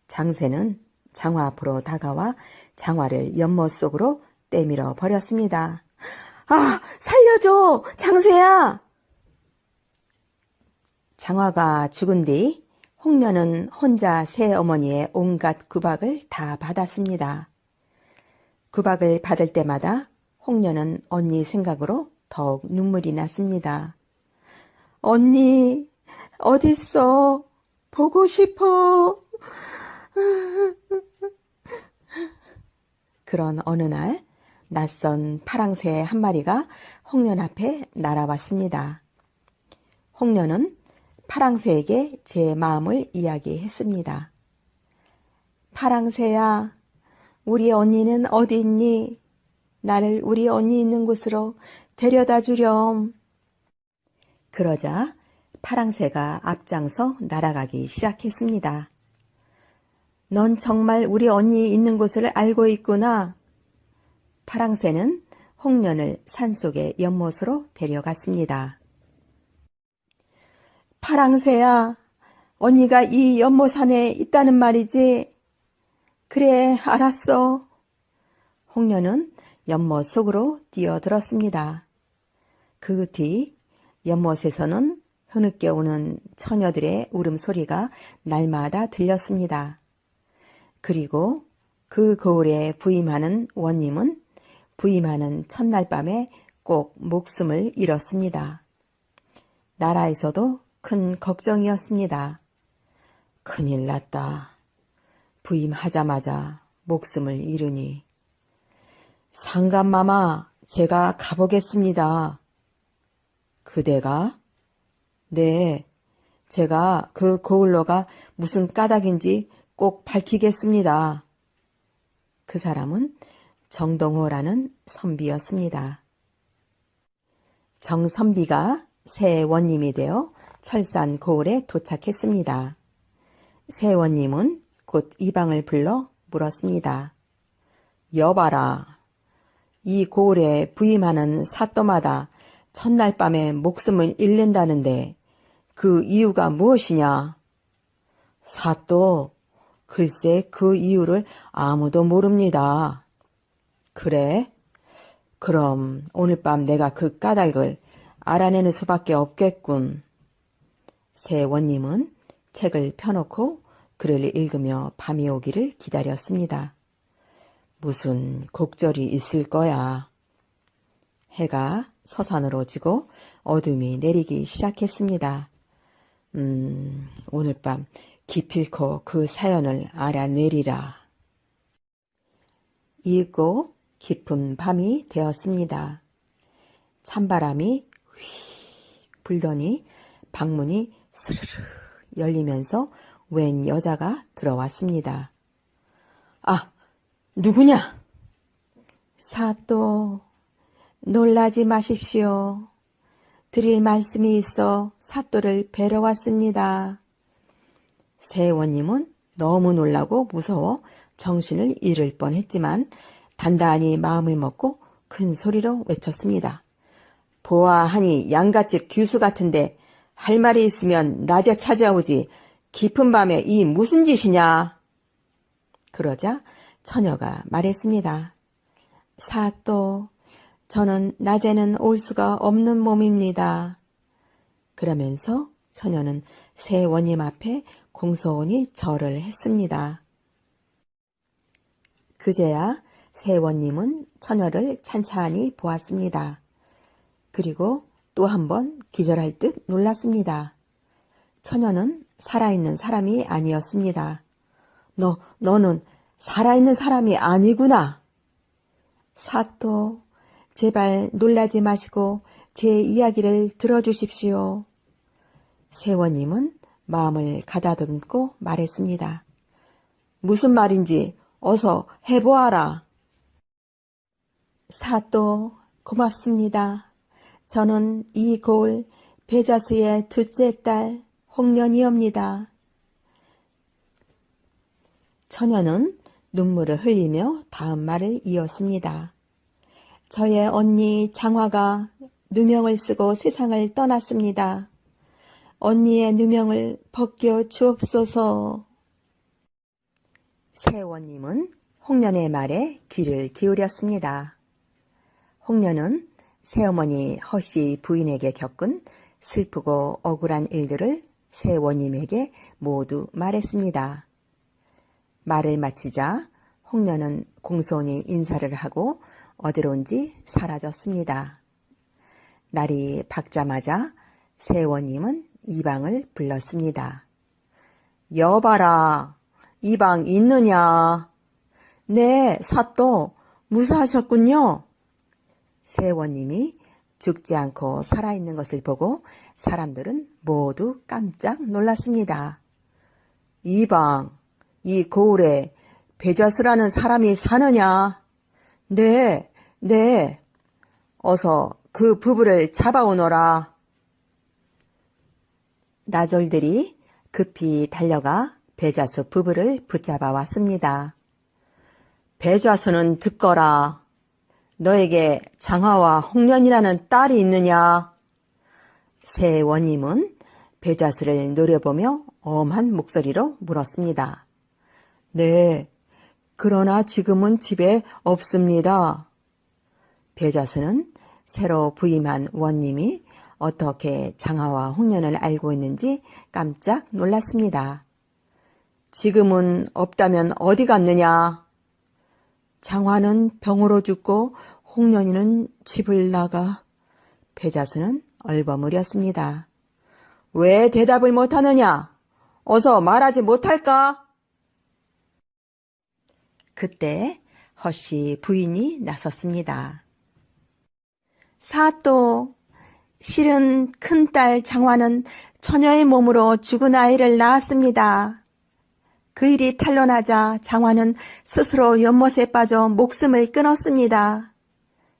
장세는 장화 앞으로 다가와 장화를 연못 속으로 때밀어 버렸습니다. 아, 살려줘! 장세야! 장화가 죽은 뒤 홍련은 혼자 새어머니의 온갖 구박을 다 받았습니다. 구박을 받을 때마다 홍련은 언니 생각으로 더욱 눈물이 났습니다. 언니, 어딨어? 보고 싶어. 그런 어느 날 낯선 파랑새 한 마리가 홍련 앞에 날아왔습니다. 홍련은 파랑새에게 제 마음을 이야기했습니다. 파랑새야, 우리 언니는 어디 있니? 나를 우리 언니 있는 곳으로 데려다 주렴. 그러자 파랑새가 앞장서 날아가기 시작했습니다. 넌 정말 우리 언니 있는 곳을 알고 있구나. 파랑새는 홍련을 산속의 연못으로 데려갔습니다. 파랑새야, 언니가 이 연못 안에 있다는 말이지? 그래, 알았어. 홍련은 연못 속으로 뛰어들었습니다. 그 뒤 연못에서는 흐느껴 오는 처녀들의 울음소리가 날마다 들렸습니다. 그리고 그 거울에 부임하는 원님은 부임하는 첫날 밤에 꼭 목숨을 잃었습니다. 나라에서도 큰 걱정이었습니다. 큰일 났다. 부임하자마자 목숨을 잃으니. 상감마마, 제가 가보겠습니다. 그대가? 네, 제가 그 거울로가 무슨 까닭인지 꼭 밝히겠습니다. 그 사람은 정동호라는 선비였습니다. 정선비가 새 원님이 되어 철산 고을에 도착했습니다. 새 원님은 곧 이방을 불러 물었습니다. 여봐라, 이 고을에 부임하는 사또마다 첫날 밤에 목숨을 잃는다는데 그 이유가 무엇이냐? 사또, 글쎄 그 이유를 아무도 모릅니다. 그래? 그럼 오늘 밤 내가 그 까닭을 알아내는 수밖에 없겠군. 새 원님은 책을 펴놓고 글을 읽으며 밤이 오기를 기다렸습니다. 무슨 곡절이 있을 거야. 해가 서산으로 지고 어둠이 내리기 시작했습니다. 오늘 밤 기필코 그 사연을 알아내리라. 이윽고 깊은 밤이 되었습니다. 찬바람이 휙 불더니 방문이 스르르 열리면서 웬 여자가 들어왔습니다. 아, 누구냐? 사또, 놀라지 마십시오. 드릴 말씀이 있어 사또를 뵈러 왔습니다. 새 원님은 너무 놀라고 무서워 정신을 잃을 뻔했지만 단단히 마음을 먹고 큰 소리로 외쳤습니다. 보아하니 양갓집 규수 같은데 할 말이 있으면 낮에 찾아오지 깊은 밤에 이 무슨 짓이냐? 그러자 처녀가 말했습니다. 사또, 저는 낮에는 올 수가 없는 몸입니다. 그러면서 처녀는 새 원님 앞에 공손히 절을 했습니다. 그제야 새 원님은 처녀를 찬찬히 보았습니다. 그리고 또 한 번 기절할 듯 놀랐습니다. 처녀는 살아있는 사람이 아니었습니다. 너는 살아있는 사람이 아니구나. 사또, 제발 놀라지 마시고 제 이야기를 들어주십시오. 새 원님은 마음을 가다듬고 말했습니다. 무슨 말인지 어서 해보아라. 사또, 고맙습니다. 저는 이 고을 배자수의 둘째 딸 홍련이옵니다. 처녀는 눈물을 흘리며 다음 말을 이었습니다. 저의 언니 장화가 누명을 쓰고 세상을 떠났습니다. 언니의 누명을 벗겨 주옵소서. 새 원님은 홍련의 말에 귀를 기울였습니다. 홍련은 새어머니 허씨 부인에게 겪은 슬프고 억울한 일들을 새 원님에게 모두 말했습니다. 말을 마치자 홍련은 공손히 인사를 하고 어디론지 사라졌습니다. 날이 밝자마자 새 원님은 이방을 불렀습니다. 여봐라, 이방 있느냐? 네, 사또, 무사하셨군요. 새 원님이 죽지 않고 살아있는 것을 보고 사람들은 모두 깜짝 놀랐습니다. 이방, 이 고을에 배자수라는 사람이 사느냐? 네. 어서 그 부부를 잡아오너라. 나졸들이 급히 달려가 배자수 부부를 붙잡아 왔습니다. 배자수는 듣거라. 너에게 장화와 홍련이라는 딸이 있느냐? 새 원님은 배자수를 노려보며 엄한 목소리로 물었습니다. 네, 그러나 지금은 집에 없습니다. 배자수는 새로 부임한 원님이 어떻게 장화와 홍련을 알고 있는지 깜짝 놀랐습니다. 지금은 없다면 어디 갔느냐? 장화는 병으로 죽고 홍련이는 집을 나가. 배자수는 얼버무렸습니다. 왜 대답을 못하느냐? 어서 말하지 못할까? 그때 허씨 부인이 나섰습니다. 사또, 실은 큰딸 장화는 처녀의 몸으로 죽은 아이를 낳았습니다. 그 일이 탄로나자 장화는 스스로 연못에 빠져 목숨을 끊었습니다.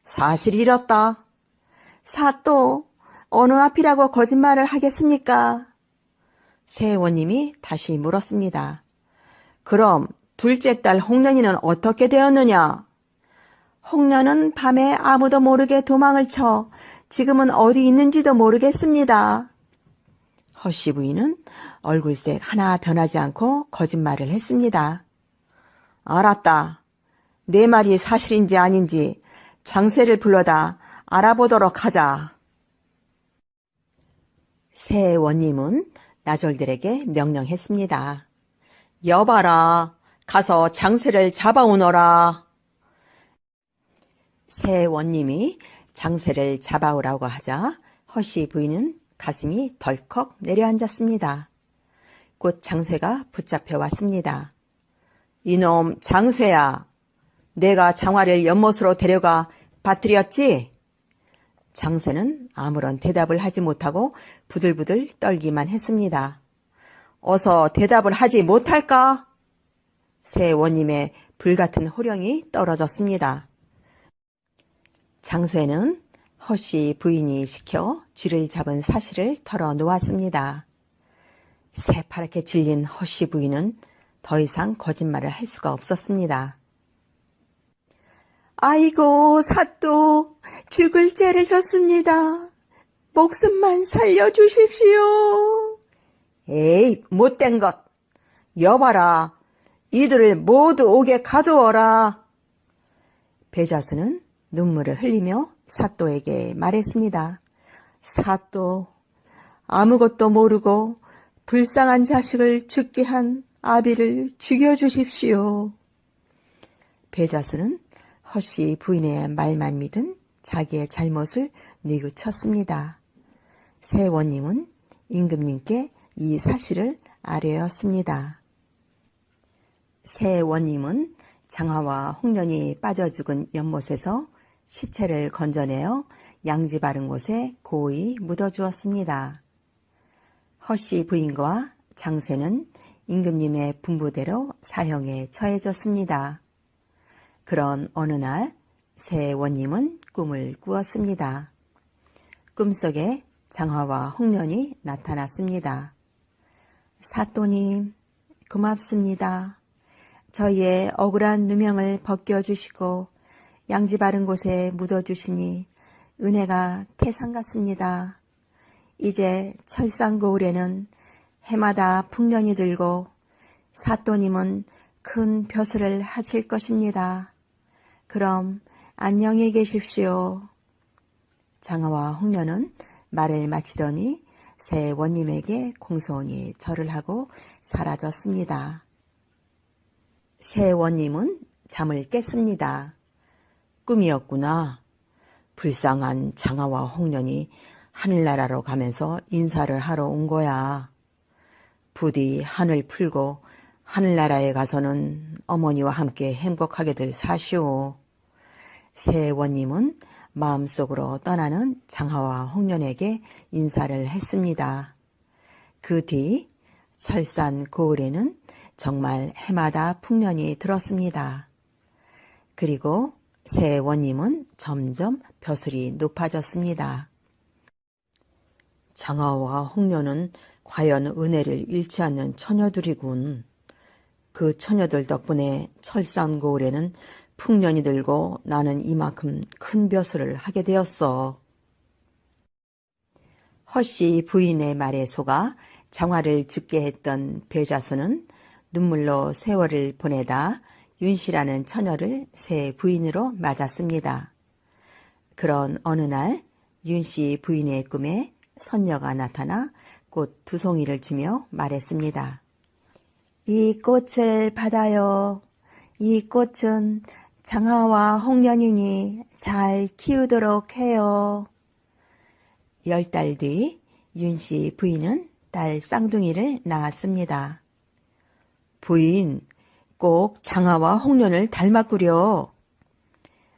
사실 이렇다. 사또, 어느 앞이라고 거짓말을 하겠습니까? 세원님이 다시 물었습니다. 그럼 둘째 딸 홍련이는 어떻게 되었느냐? 홍련은 밤에 아무도 모르게 도망을 쳐 지금은 어디 있는지도 모르겠습니다. 허씨 부인은 얼굴색 하나 변하지 않고 거짓말을 했습니다. 알았다. 내 말이 사실인지 아닌지 장세를 불러다 알아보도록 하자. 새 원님은 나졸들에게 명령했습니다. 여봐라, 가서 장세를 잡아오너라. 새 원님이 장세를 잡아오라고 하자 허씨 부인은 가슴이 덜컥 내려앉았습니다. 곧 장세가 붙잡혀 왔습니다. 이놈 장세야, 내가 장화를 연못으로 데려가 빠뜨렸지? 장세는 아무런 대답을 하지 못하고 부들부들 떨기만 했습니다. 어서 대답을 하지 못할까? 새 원님의 불같은 호령이 떨어졌습니다. 장세는 허씨 부인이 시켜 쥐를 잡은 사실을 털어놓았습니다. 새파랗게 질린 허씨 부인은 더 이상 거짓말을 할 수가 없었습니다. 아이고, 사또, 죽을 죄를 졌습니다. 목숨만 살려주십시오. 에이, 못된 것. 여봐라, 이들을 모두 옥에 가두어라. 배자스는 눈물을 흘리며 사또에게 말했습니다. 사또, 아무것도 모르고 불쌍한 자식을 죽게 한 아비를 죽여주십시오. 배자스는 허씨 부인의 말만 믿은 자기의 잘못을 뉘우쳤습니다. 새 원님은 임금님께 이 사실을 아뢰었습니다. 새 원님은 장화와 홍련이 빠져 죽은 연못에서 시체를 건져내어 양지 바른 곳에 고이 묻어주었습니다. 허씨 부인과 장세는 임금님의 분부대로 사형에 처해졌습니다. 그런 어느 날 새 원님은 꿈을 꾸었습니다. 꿈속에 장화와 홍련이 나타났습니다. 사또님, 고맙습니다. 저희의 억울한 누명을 벗겨주시고 양지 바른 곳에 묻어주시니 은혜가 태산 같습니다. 이제 철상고을에는 해마다 풍년이 들고 사또님은 큰 벼슬을 하실 것입니다. 그럼 안녕히 계십시오. 장화와 홍련은 말을 마치더니 새 원님에게 공손히 절을 하고 사라졌습니다. 새 원님은 잠을 깼습니다. 꿈이었구나. 불쌍한 장화와 홍련이 하늘나라로 가면서 인사를 하러 온 거야. 부디 하늘 풀고 하늘나라에 가서는 어머니와 함께 행복하게들 사시오. 새 원님은 마음속으로 떠나는 장화와 홍련에게 인사를 했습니다. 그 뒤 철산 고을에는 정말 해마다 풍년이 들었습니다. 그리고 새 원님은 점점 벼슬이 높아졌습니다. 장화와 홍련은 과연 은혜를 잃지 않는 처녀들이군. 그 처녀들 덕분에 철산 고을에는 풍년이 들고 나는 이만큼 큰 벼슬을 하게 되었어. 허씨 부인의 말에 속아 장화를 죽게 했던 배자수는 눈물로 세월을 보내다 윤씨라는 처녀를 새 부인으로 맞았습니다. 그런 어느 날 윤씨 부인의 꿈에 선녀가 나타나 꽃 두 송이를 주며 말했습니다. 이 꽃을 받아요. 이 꽃은 장화와 홍련이니 잘 키우도록 해요. 10달 뒤 윤씨 부인은 딸 쌍둥이를 낳았습니다. 부인, 꼭 장화와 홍련을 닮았구려.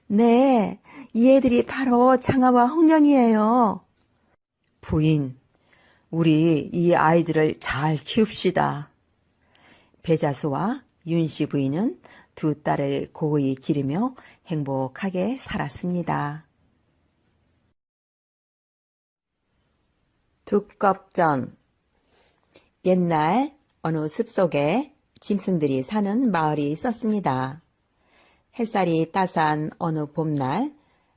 네, 이 애들이 바로 장화와 홍련이에요. 부인, 우리 이 아이들을 잘 키웁시다. 배자수와 윤씨 부인은 두 딸을 고이 기르며 행복하게 살았습니다. 두껍전. 옛날 어느 숲속에 짐승들이 사는 마을이 있었습니다. 햇살이 따스한 어느 봄날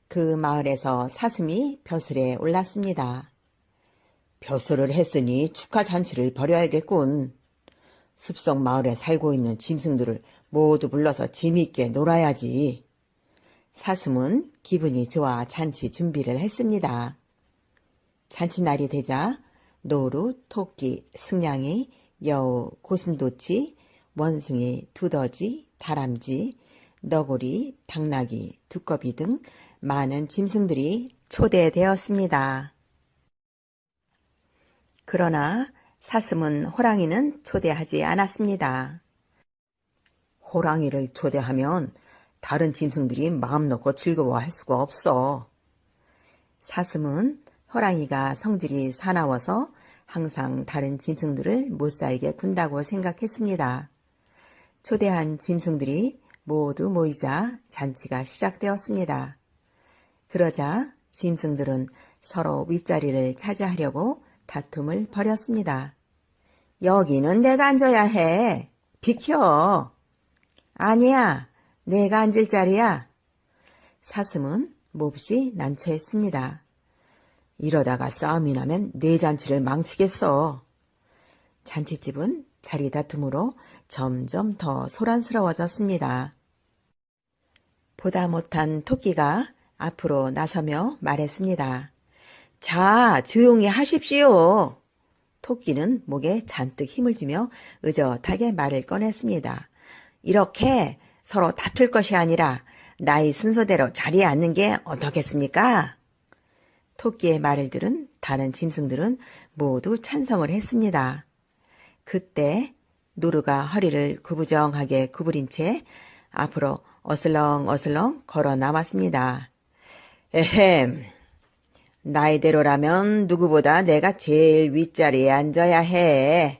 그 마을에서 사슴이 벼슬에 올랐습니다. 벼슬을 했으니 축하 잔치를 벌여야겠군. 숲속 마을에 살고 있는 짐승들을 모두 불러서 재미있게 놀아야지. 사슴은 기분이 좋아 잔치 준비를 했습니다. 잔치날이 되자 노루, 토끼, 승냥이, 여우, 고슴도치, 원숭이, 두더지, 다람쥐, 너구리, 당나귀, 두꺼비 등 많은 짐승들이 초대되었습니다. 그러나 사슴은 호랑이는 초대하지 않았습니다. 호랑이를 초대하면 다른 짐승들이 마음 놓고 즐거워할 수가 없어. 사슴은 호랑이가 성질이 사나워서 항상 다른 짐승들을 못살게 군다고 생각했습니다. 초대한 짐승들이 모두 모이자 잔치가 시작되었습니다. 그러자 짐승들은 서로 윗자리를 차지하려고 다툼을 벌였습니다. 여기는 내가 앉아야 해. 비켜. 아니야, 내가 앉을 자리야. 사슴은 몹시 난처했습니다. 이러다가 싸움이 나면 내 잔치를 망치겠어. 잔치집은 자리 다툼으로 점점 더 소란스러워졌습니다. 보다 못한 토끼가 앞으로 나서며 말했습니다. 자, 조용히 하십시오. 토끼는 목에 잔뜩 힘을 주며 의젓하게 말을 꺼냈습니다. 이렇게 서로 다툴 것이 아니라 나이 순서대로 자리에 앉는 게 어떻겠습니까? 토끼의 말을 들은 다른 짐승들은 모두 찬성을 했습니다. 그때 노루가 허리를 구부정하게 구부린 채 앞으로 어슬렁어슬렁 걸어 나왔습니다. 에헴, 나이대로라면 누구보다 내가 제일 윗자리에 앉아야 해.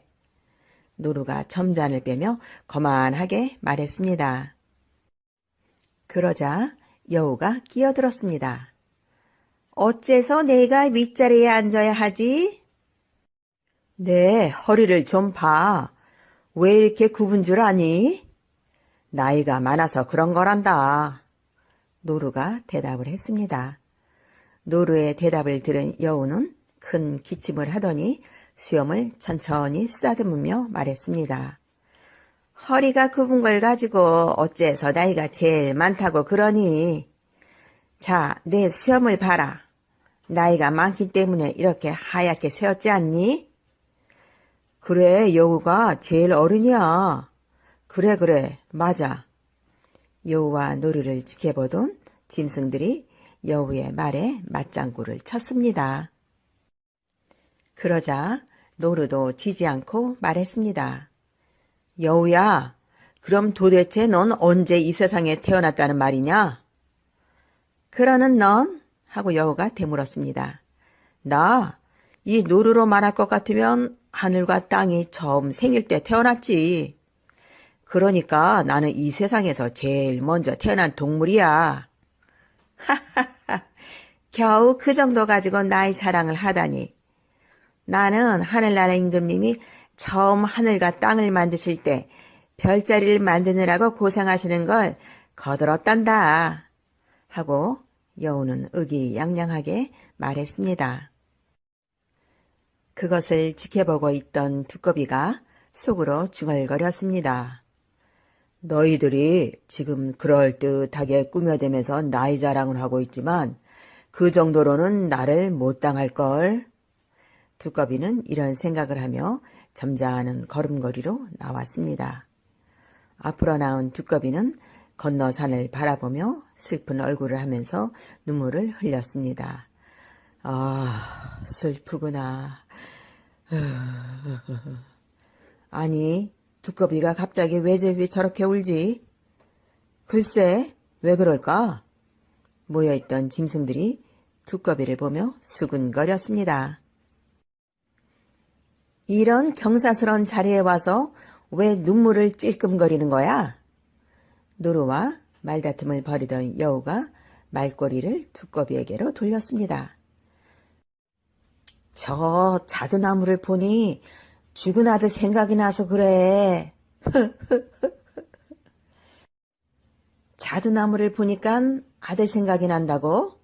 노루가 점잔을 빼며 거만하게 말했습니다. 그러자 여우가 끼어들었습니다. 어째서 내가 윗자리에 앉아야 하지? 내 허리를 좀 봐. 왜 이렇게 굽은 줄 아니? 나이가 많아서 그런 거란다. 노루가 대답을 했습니다. 노루의 대답을 들은 여우는 큰 기침을 하더니 수염을 천천히 쓰다듬으며 말했습니다. 허리가 굽은 걸 가지고 어째서 나이가 제일 많다고 그러니? 자, 내 수염을 봐라. 나이가 많기 때문에 이렇게 하얗게 새었지 않니? 그래, 여우가 제일 어른이야. 그래, 맞아. 여우와 노루를 지켜보던 짐승들이 여우의 말에 맞장구를 쳤습니다. 그러자 노루도 지지 않고 말했습니다. 여우야, 그럼 도대체 넌 언제 이 세상에 태어났다는 말이냐? 그러는 넌? 하고 여우가 되물었습니다. 나? 이 노루로 말할 것 같으면 하늘과 땅이 처음 생길 때 태어났지. 그러니까 나는 이 세상에서 제일 먼저 태어난 동물이야. 하하하, 겨우 그 정도 가지고 나의 자랑을 하다니. 나는 하늘나라 임금님이 처음 하늘과 땅을 만드실 때 별자리를 만드느라고 고생하시는 걸 거들었단다. 하고 여우는 의기양양하게 말했습니다. 그것을 지켜보고 있던 두꺼비가 속으로 중얼거렸습니다. 너희들이 지금 그럴듯하게 꾸며대면서 나이 자랑을 하고 있지만 그 정도로는 나를 못 당할걸. 두꺼비는 이런 생각을 하며 점잖은 걸음걸이로 나왔습니다. 앞으로 나온 두꺼비는 건너 산을 바라보며 슬픈 얼굴을 하면서 눈물을 흘렸습니다. 아, 슬프구나. 아니, 두꺼비가 갑자기 왜 저렇게 울지? 글쎄, 왜 그럴까? 모여있던 짐승들이 두꺼비를 보며 수근거렸습니다. 이런 경사스러운 자리에 와서 왜 눈물을 찔끔거리는 거야? 노루와 말다툼을 벌이던 여우가 말꼬리를 두꺼비에게로 돌렸습니다. 저 자두나무를 보니 죽은 아들 생각이 나서 그래. 자두나무를 보니까 아들 생각이 난다고?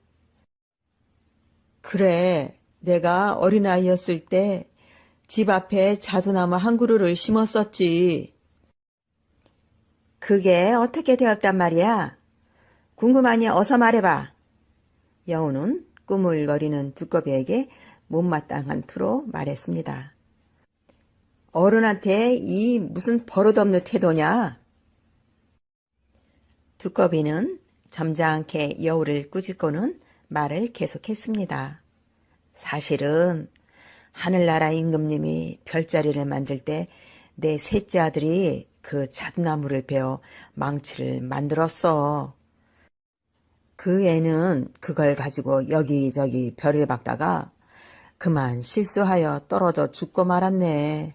그래, 내가 어린아이였을 때 집 앞에 자두나무 한 그루를 심었었지. 그게 어떻게 되었단 말이야? 궁금하니 어서 말해봐. 여우는 꾸물거리는 두꺼비에게 못마땅한 투로 말했습니다. 어른한테 이 무슨 버릇없는 태도냐? 두꺼비는 점잖게 여우를 꾸짖고는 말을 계속했습니다. 사실은 하늘나라 임금님이 별자리를 만들 때 내 셋째 아들이 그 잣나무를 베어 망치를 만들었어. 그 애는 그걸 가지고 여기저기 별을 박다가 그만 실수하여 떨어져 죽고 말았네.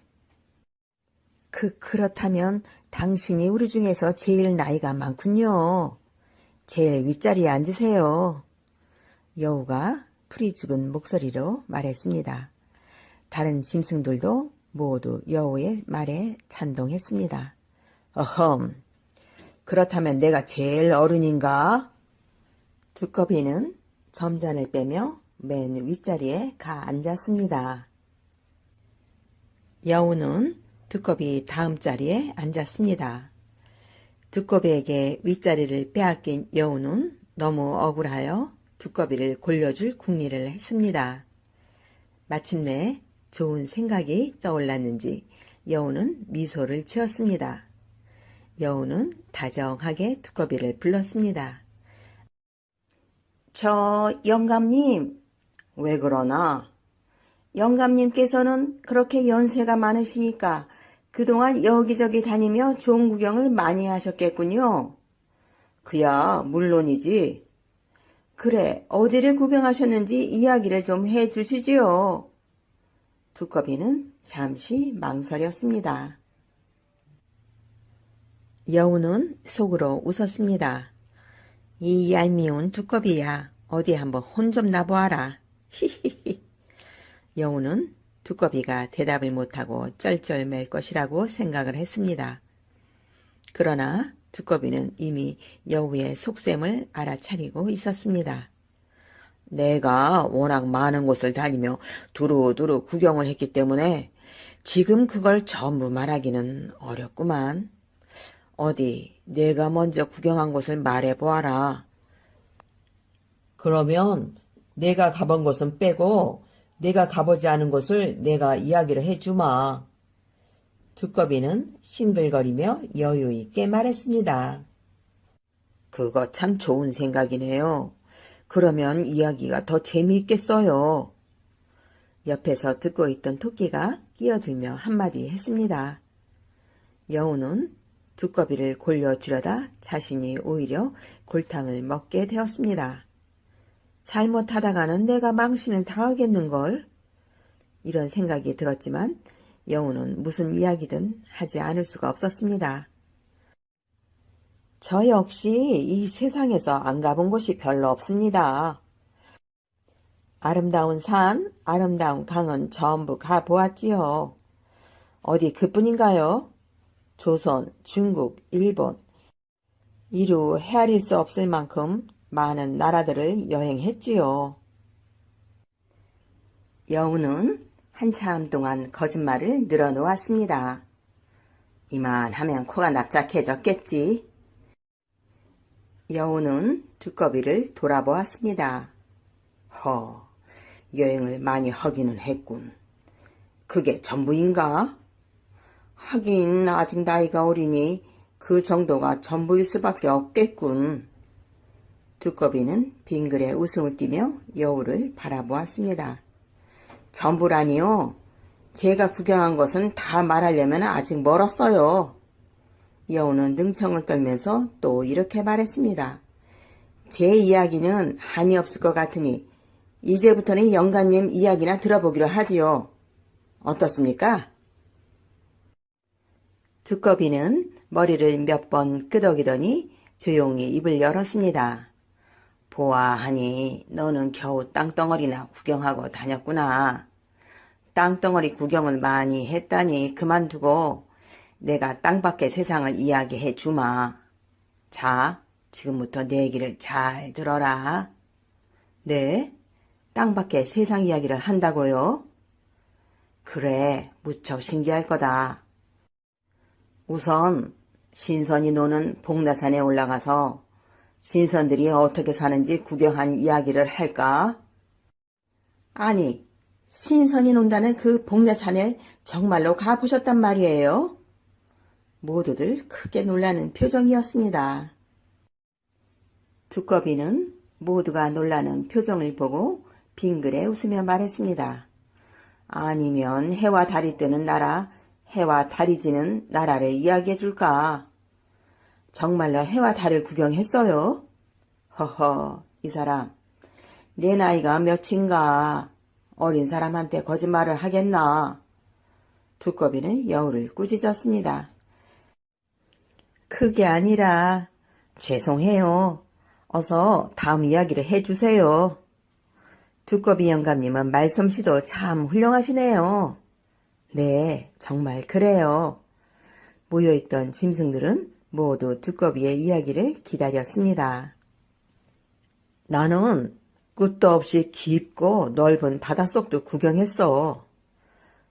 그렇다면 당신이 우리 중에서 제일 나이가 많군요. 제일 윗자리에 앉으세요. 여우가 풀이 죽은 목소리로 말했습니다. 다른 짐승들도 모두 여우의 말에 찬동했습니다. 어흠, 그렇다면 내가 제일 어른인가? 두꺼비는 점잔을 빼며 맨 윗자리에 가 앉았습니다. 여우는 두꺼비 다음 자리에 앉았습니다. 두꺼비에게 윗자리를 빼앗긴 여우는 너무 억울하여 두꺼비를 골려줄 궁리를 했습니다. 마침내 좋은 생각이 떠올랐는지 여우는 미소를 지었습니다. 여우는 다정하게 두꺼비를 불렀습니다. 저 영감님, 왜 그러나? 영감님께서는 그렇게 연세가 많으시니까 그동안 여기저기 다니며 좋은 구경을 많이 하셨겠군요. 그야 물론이지. 그래, 어디를 구경하셨는지 이야기를 좀 해주시지요. 두꺼비는 잠시 망설였습니다. 여우는 속으로 웃었습니다. 이 얄미운 두꺼비야, 어디 한번 혼 좀 나보아라. 히히히. 여우는 두꺼비가 대답을 못하고 쩔쩔맬 것이라고 생각을 했습니다. 그러나 두꺼비는 이미 여우의 속셈을 알아차리고 있었습니다. 내가 워낙 많은 곳을 다니며 두루두루 구경을 했기 때문에 지금 그걸 전부 말하기는 어렵구만. 어디 내가 먼저 구경한 곳을 말해보아라. 그러면 내가 가본 곳은 빼고 내가 가보지 않은 곳을 내가 이야기를 해주마. 두꺼비는 싱글거리며 여유 있게 말했습니다. 그거 참 좋은 생각이네요. 그러면 이야기가 더 재미있겠어요. 옆에서 듣고 있던 토끼가 끼어들며 한마디 했습니다. 여우는 두꺼비를 골려주려다 자신이 오히려 골탕을 먹게 되었습니다. 잘못하다가는 내가 망신을 당하겠는걸. 이런 생각이 들었지만 여우는 무슨 이야기든 하지 않을 수가 없었습니다. 저 역시 이 세상에서 안 가본 곳이 별로 없습니다. 아름다운 산, 아름다운 강은 전부 가보았지요. 어디 그뿐인가요? 조선, 중국, 일본, 이루 헤아릴 수 없을 만큼 많은 나라들을 여행했지요. 여우는 한참 동안 거짓말을 늘어놓았습니다. 이만하면 코가 납작해졌겠지. 여우는 두꺼비를 돌아보았습니다. 여행을 많이 하기는 했군. 그게 전부인가? 하긴 아직 나이가 어리니 그 정도가 전부일 수밖에 없겠군. 두꺼비는 빙그레 웃음을 띠며 여우를 바라보았습니다. 전부라니요? 제가 구경한 것은 다 말하려면 아직 멀었어요. 여우는 능청을 떨면서 또 이렇게 말했습니다. 제 이야기는 한이 없을 것 같으니 이제부터는 영감님 이야기나 들어보기로 하지요. 어떻습니까? 두꺼비는 머리를 몇 번 끄덕이더니 조용히 입을 열었습니다. 보아하니 너는 겨우 땅덩어리나 구경하고 다녔구나. 땅덩어리 구경은 많이 했다니 그만두고 내가 땅밖의 세상을 이야기해 주마. 자, 지금부터 내 얘기를 잘 들어라. 네? 땅밖의 세상 이야기를 한다고요? 그래, 무척 신기할 거다. 우선 신선이 노는 복나산에 올라가서 신선들이 어떻게 사는지 구경한 이야기를 할까? 아니, 신선이 논다는 그 복나산을 정말로 가보셨단 말이에요? 모두들 크게 놀라는 표정이었습니다. 두꺼비는 모두가 놀라는 표정을 보고 빙그레 웃으며 말했습니다. 아니면 해와 달이 뜨는 나라, 해와 달이 지는 나라를 이야기해 줄까? 정말로 해와 달을 구경했어요? 허허, 이 사람, 내 나이가 몇인가? 어린 사람한테 거짓말을 하겠나? 두꺼비는 여우를 꾸짖었습니다. 그게 아니라 죄송해요. 어서 다음 이야기를 해주세요. 두꺼비 영감님은 말솜씨도 참 훌륭하시네요. 네, 정말 그래요. 모여있던 짐승들은 모두 두꺼비의 이야기를 기다렸습니다. 나는 끝도 없이 깊고 넓은 바닷속도 구경했어.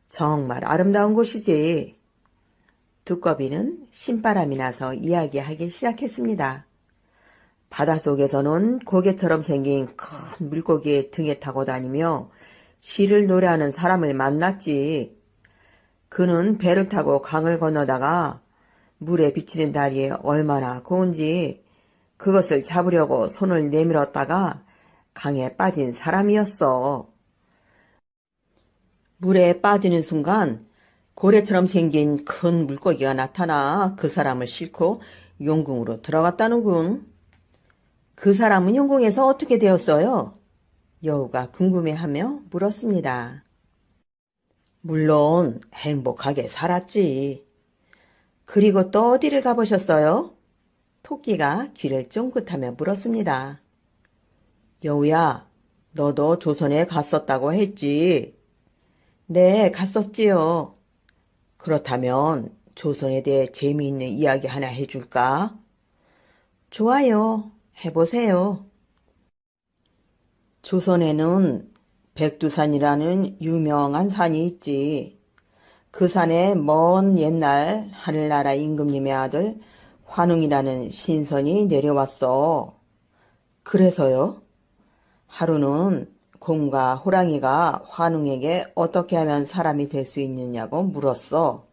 정말 아름다운 곳이지. 두꺼비는 신바람이 나서 이야기하기 시작했습니다. 바닷속에서는 고개처럼 생긴 큰 물고기의 등에 타고 다니며 시를 노래하는 사람을 만났지. 그는 배를 타고 강을 건너다가 물에 비치는 다리에 얼마나 고운지 그것을 잡으려고 손을 내밀었다가 강에 빠진 사람이었어. 물에 빠지는 순간 고래처럼 생긴 큰 물고기가 나타나 그 사람을 싣고 용궁으로 들어갔다는군. 그 사람은 용궁에서 어떻게 되었어요? 여우가 궁금해하며 물었습니다. 물론 행복하게 살았지. 그리고 또 어디를 가보셨어요? 토끼가 귀를 쫑긋하며 물었습니다. 여우야, 너도 조선에 갔었다고 했지? 네, 갔었지요. 그렇다면 조선에 대해 재미있는 이야기 하나 해줄까? 좋아요. 해보세요. 조선에는 백두산이라는 유명한 산이 있지. 그 산에 먼 옛날 하늘나라 임금님의 아들 환웅이라는 신선이 내려왔어. 그래서요? 하루는 곰과 호랑이가 환웅에게 어떻게 하면 사람이 될 수 있느냐고 물었어.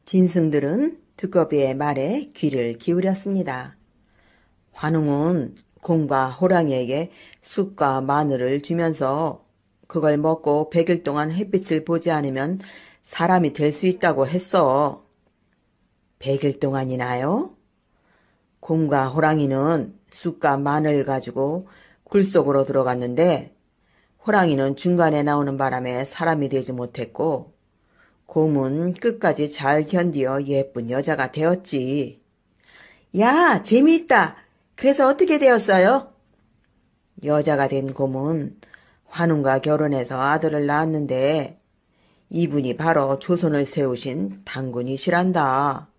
짐승들은 두꺼비의 말에 귀를 기울였습니다. 환웅은 곰과 호랑이에게 쑥과 마늘을 주면서 그걸 먹고 100일 동안 햇빛을 보지 않으면 사람이 될 수 있다고 했어. 100일 동안이나요? 곰과 호랑이는 쑥과 마늘을 가지고 굴 속으로 들어갔는데 호랑이는 중간에 나오는 바람에 사람이 되지 못했고 곰은 끝까지 잘 견디어 예쁜 여자가 되었지. 야, 재미있다. 그래서 어떻게 되었어요? 여자가 된 곰은 환웅과 결혼해서 아들을 낳았는데 이분이 바로 조선을 세우신 당군이시란다.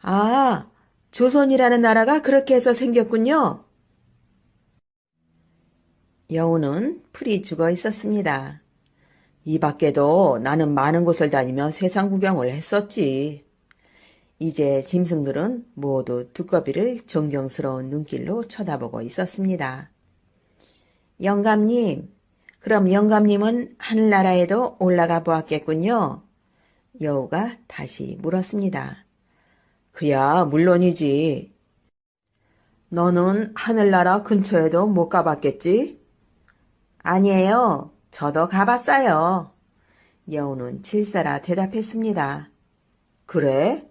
아, 조선이라는 나라가 그렇게 해서 생겼군요. 여우는 풀이 죽어 있었습니다. 이 밖에도 나는 많은 곳을 다니며 세상 구경을 했었지. 이제 짐승들은 모두 두꺼비를 존경스러운 눈길로 쳐다보고 있었습니다. 영감님, 그럼 영감님은 하늘나라에도 올라가 보았겠군요. 여우가 다시 물었습니다. 그야 물론이지. 너는 하늘나라 근처에도 못 가봤겠지? 아니에요. 저도 가봤어요. 여우는 질서라 대답했습니다. 그래?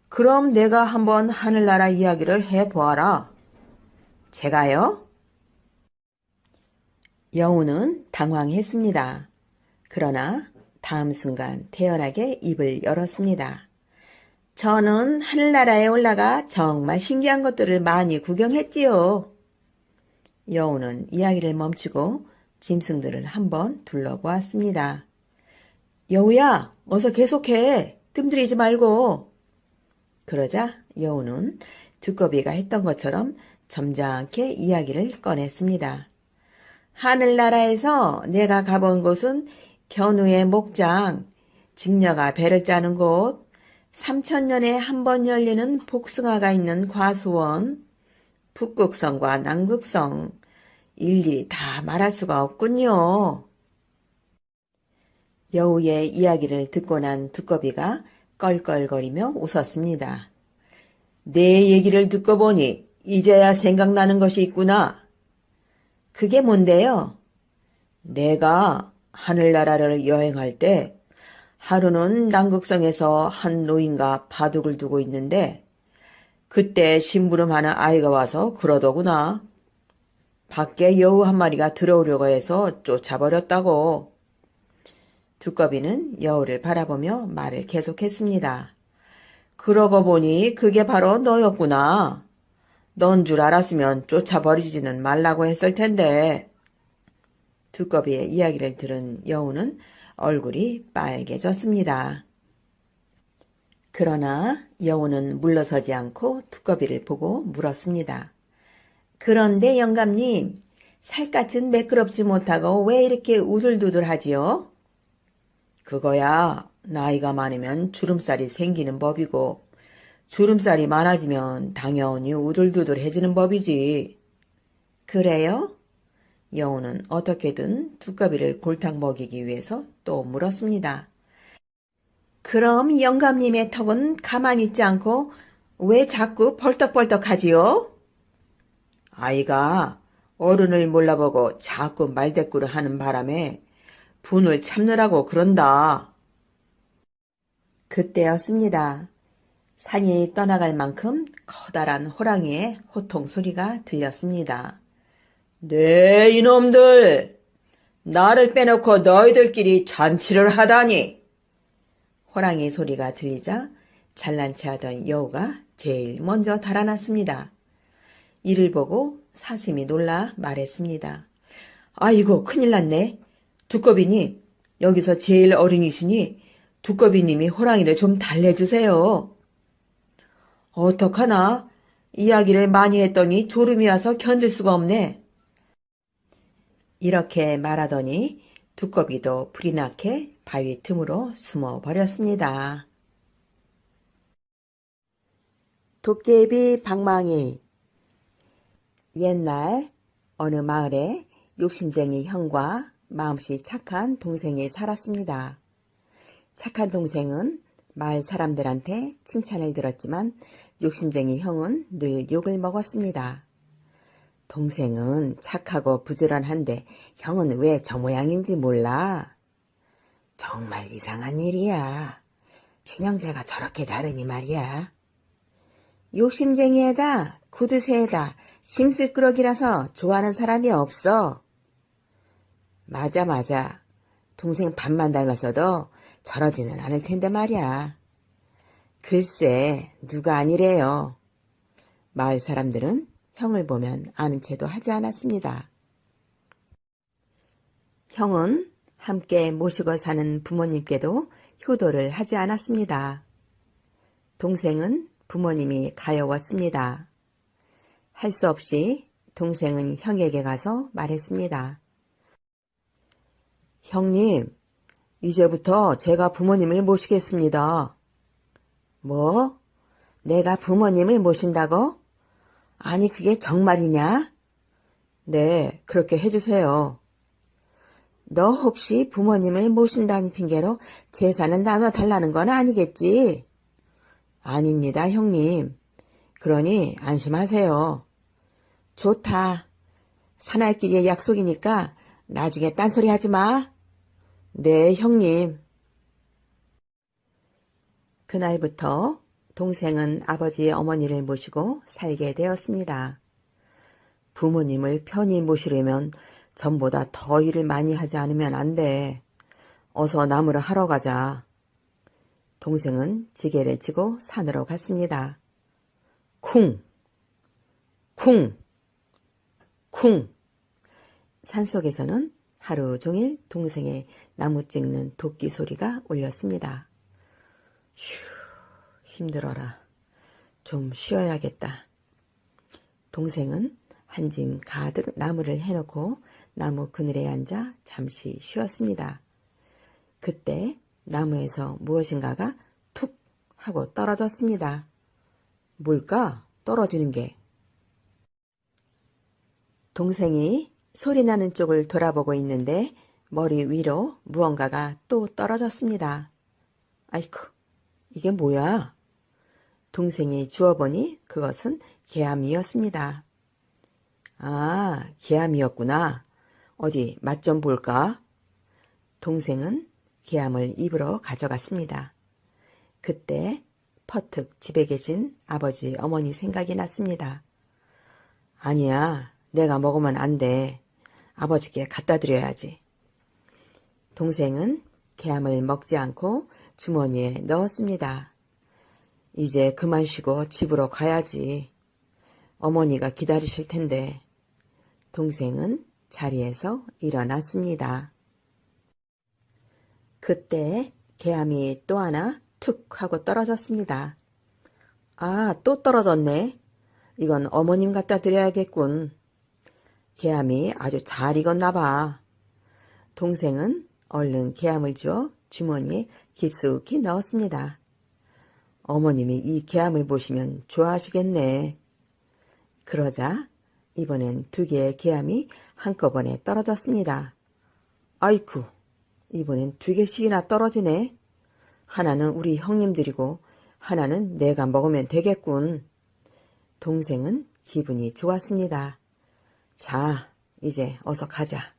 그럼 내가 한번 하늘나라 이야기를 해보아라. 제가요? 여우는 당황했습니다. 그러나 다음 순간 태연하게 입을 열었습니다. 저는 하늘나라에 올라가 정말 신기한 것들을 많이 구경했지요. 여우는 이야기를 멈추고 짐승들을 한번 둘러보았습니다. 여우야, 어서 계속해. 뜸들이지 말고. 그러자 여우는 두꺼비가 했던 것처럼 점잖게 이야기를 꺼냈습니다. 하늘나라에서 내가 가본 곳은 견우의 목장, 직녀가 배를 짜는 곳, 3000년에 한 번 열리는 복숭아가 있는 과수원, 북극성과 남극성, 일일이 다 말할 수가 없군요. 여우의 이야기를 듣고 난 두꺼비가 껄껄거리며 웃었습니다. 내 얘기를 듣고 보니 이제야 생각나는 것이 있구나. 그게 뭔데요? 내가 하늘나라를 여행할 때 하루는 남극성에서 한 노인과 바둑을 두고 있는데 그때 심부름하는 아이가 와서 그러더구나. 밖에 여우 한 마리가 들어오려고 해서 쫓아버렸다고. 두꺼비는 여우를 바라보며 말을 계속했습니다. 그러고 보니 그게 바로 너였구나. 넌 줄 알았으면 쫓아버리지는 말라고 했을 텐데. 두꺼비의 이야기를 들은 여우는 얼굴이 빨개졌습니다. 그러나 여우는 물러서지 않고 두꺼비를 보고 물었습니다. 그런데 영감님, 살갗은 매끄럽지 못하고 왜 이렇게 우둘두둘하지요? 그거야 나이가 많으면 주름살이 생기는 법이고 주름살이 많아지면 당연히 우둘두둘해지는 법이지. 그래요? 여우는 어떻게든 두꺼비를 골탕 먹이기 위해서 또 물었습니다. 그럼 영감님의 턱은 가만히 있지 않고 왜 자꾸 벌떡벌떡하지요? 아이가 어른을 몰라보고 자꾸 말대꾸를 하는 바람에 분을 참느라고 그런다. 그때였습니다. 산이 떠나갈 만큼 커다란 호랑이의 호통 소리가 들렸습니다. 네 이놈들! 나를 빼놓고 너희들끼리 잔치를 하다니! 호랑이 소리가 들리자 잘난 체 하던 여우가 제일 먼저 달아났습니다. 이를 보고 사슴이 놀라 말했습니다. 아이고 큰일 났네. 두꺼비니 여기서 제일 어린이시니 두꺼비님이 호랑이를 좀 달래주세요. 어떡하나 이야기를 많이 했더니 졸음이 와서 견딜 수가 없네. 이렇게 말하더니 두꺼비도 불이 나게 바위 틈으로 숨어버렸습니다. 도깨비 방망이. 옛날 어느 마을에 욕심쟁이 형과 마음씨 착한 동생이 살았습니다. 착한 동생은 마을 사람들한테 칭찬을 들었지만 욕심쟁이 형은 늘 욕을 먹었습니다. 동생은 착하고 부지런한데 형은 왜 저 모양인지 몰라. 정말 이상한 일이야. 친형제가 저렇게 다르니 말이야. 욕심쟁이에다 구두쇠에다 심술꾸러기라서 좋아하는 사람이 없어. 맞아. 동생 반만 닮았어도 저러지는 않을 텐데 말이야. 글쎄 누가 아니래요. 마을 사람들은 형을 보면 아는 체도 하지 않았습니다. 형은 함께 모시고 사는 부모님께도 효도를 하지 않았습니다. 동생은 부모님이 가여웠습니다. 할 수 없이 동생은 형에게 가서 말했습니다. 형님, 이제부터 제가 부모님을 모시겠습니다. 뭐? 내가 부모님을 모신다고? 아니 그게 정말이냐? 네, 그렇게 해주세요. 너 혹시 부모님을 모신다는 핑계로 재산을 나눠달라는 건 아니겠지? 아닙니다, 형님. 그러니 안심하세요. 좋다. 사나이끼리의 약속이니까 나중에 딴소리 하지 마. 네, 형님. 그날부터 동생은 아버지의 어머니를 모시고 살게 되었습니다. 부모님을 편히 모시려면 전보다 더 일을 많이 하지 않으면 안 돼. 어서 나무를 하러 가자. 동생은 지게를 지고 산으로 갔습니다. 쿵! 쿵! 쿵! 산속에서는 하루 종일 동생의 나무 찍는 도끼 소리가 울렸습니다. 휴, 힘들어라. 좀 쉬어야겠다. 동생은 한 짐 가득 나무를 해놓고 나무 그늘에 앉아 잠시 쉬었습니다. 그때 나무에서 무엇인가가 툭 하고 떨어졌습니다. 뭘까? 떨어지는 게. 동생이 소리 나는 쪽을 돌아보고 있는데 머리 위로 무언가가 또 떨어졌습니다. 아이쿠, 이게 뭐야? 동생이 주워보니 그것은 개암이었습니다. 아, 개암이었구나. 어디 맛 좀 볼까? 동생은 개암을 입으로 가져갔습니다. 그때 퍼뜩 집에 계신 아버지 어머니 생각이 났습니다. 아니야, 내가 먹으면 안 돼. 아버지께 갖다 드려야지. 동생은 개암을 먹지 않고 주머니에 넣었습니다. 이제 그만 쉬고 집으로 가야지. 어머니가 기다리실 텐데. 동생은 자리에서 일어났습니다. 그때 개암이 또 하나 툭 하고 떨어졌습니다. 아, 또 떨어졌네. 이건 어머님 갖다 드려야겠군. 개암이 아주 잘 익었나 봐. 동생은 얼른 개암을 주워 주머니에 깊숙이 넣었습니다. 어머님이 이 개암을 보시면 좋아하시겠네. 그러자 이번엔 2개의 개암이 한꺼번에 떨어졌습니다. 아이쿠, 이번엔 2개씩이나 떨어지네. 하나는 우리 형님들이고 하나는 내가 먹으면 되겠군. 동생은 기분이 좋았습니다. 자, 이제 어서 가자.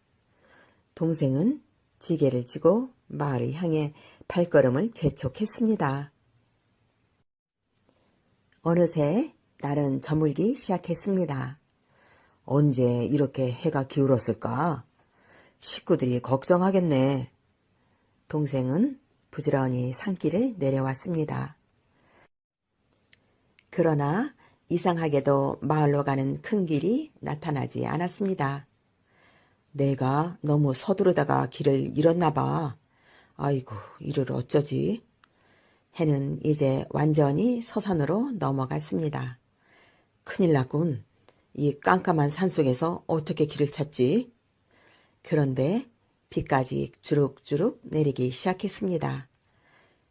동생은 지게를 지고 마을을 향해 발걸음을 재촉했습니다. 어느새 날은 저물기 시작했습니다. 언제 이렇게 해가 기울었을까? 식구들이 걱정하겠네. 동생은 부지런히 산길을 내려왔습니다. 그러나 이상하게도 마을로 가는 큰 길이 나타나지 않았습니다. 내가 너무 서두르다가 길을 잃었나 봐. 아이고, 이를 어쩌지? 해는 이제 완전히 서산으로 넘어갔습니다. 큰일 났군. 이 깜깜한 산속에서 어떻게 길을 찾지? 그런데 비까지 주룩주룩 내리기 시작했습니다.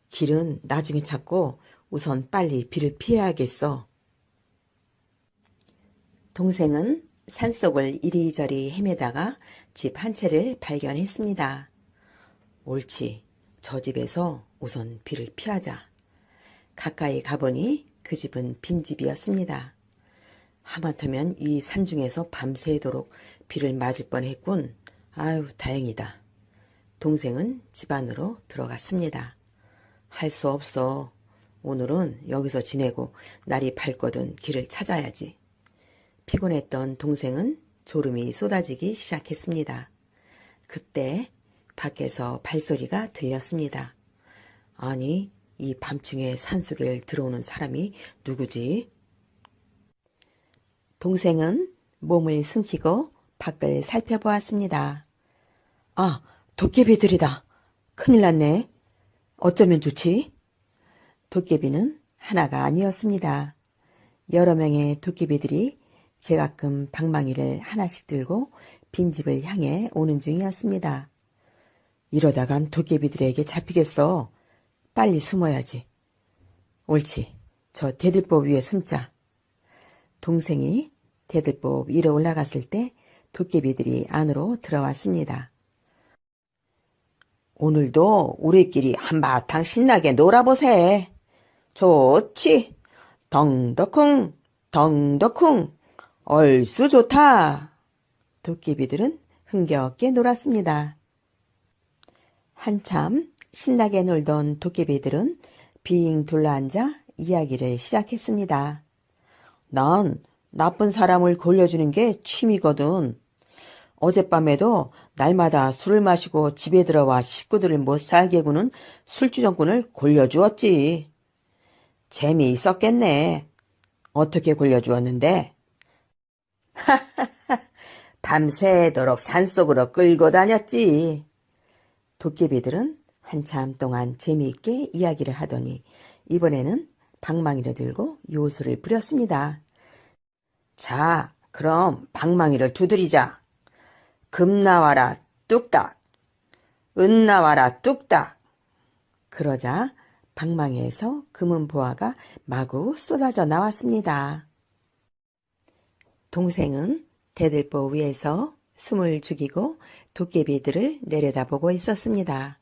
길은 나중에 찾고 우선 빨리 비를 피해야겠어. 동생은 산속을 이리저리 헤매다가 집 한 채를 발견했습니다. 옳지, 저 집에서 우선 비를 피하자. 가까이 가보니 그 집은 빈집이었습니다. 하마터면 이 산중에서 밤새도록 비를 맞을 뻔했군. 아유, 다행이다. 동생은 집 안으로 들어갔습니다. 할 수 없어. 오늘은 여기서 지내고 날이 밝거든 길을 찾아야지. 피곤했던 동생은 졸음이 쏟아지기 시작했습니다. 그때 밖에서 발소리가 들렸습니다. 아니, 이 밤중에 산속에 들어오는 사람이 누구지? 동생은 몸을 숨기고 밖을 살펴보았습니다. 아, 도깨비들이다. 큰일 났네. 어쩌면 좋지? 도깨비는 하나가 아니었습니다. 여러 명의 도깨비들이 제가끔 방망이를 하나씩 들고 빈집을 향해 오는 중이었습니다. 이러다간 도깨비들에게 잡히겠어. 빨리 숨어야지. 옳지, 저 대들보 위에 숨자. 동생이 대들보 위로 올라갔을 때 도깨비들이 안으로 들어왔습니다. 오늘도 우리끼리 한바탕 신나게 놀아보세. 좋지. 덩덕쿵 덩덕쿵 얼쑤 좋다. 도깨비들은 흥겹게 놀았습니다. 한참 신나게 놀던 도깨비들은 빙 둘러앉아 이야기를 시작했습니다. 난 나쁜 사람을 골려주는 게 취미거든. 어젯밤에도 날마다 술을 마시고 집에 들어와 식구들을 못 살게 구는 술주정꾼을 골려주었지. 재미있었겠네. 어떻게 골려주었는데? 밤새도록 산속으로 끌고 다녔지. 도깨비들은 한참 동안 재미있게 이야기를 하더니 이번에는 방망이를 들고 요술을 부렸습니다. 자, 그럼 방망이를 두드리자. 금 나와라 뚝딱, 은 나와라 뚝딱. 그러자 방망이에서 금은 보화가 마구 쏟아져 나왔습니다. 동생은 대들보 위에서 숨을 죽이고 도깨비들을 내려다보고 있었습니다.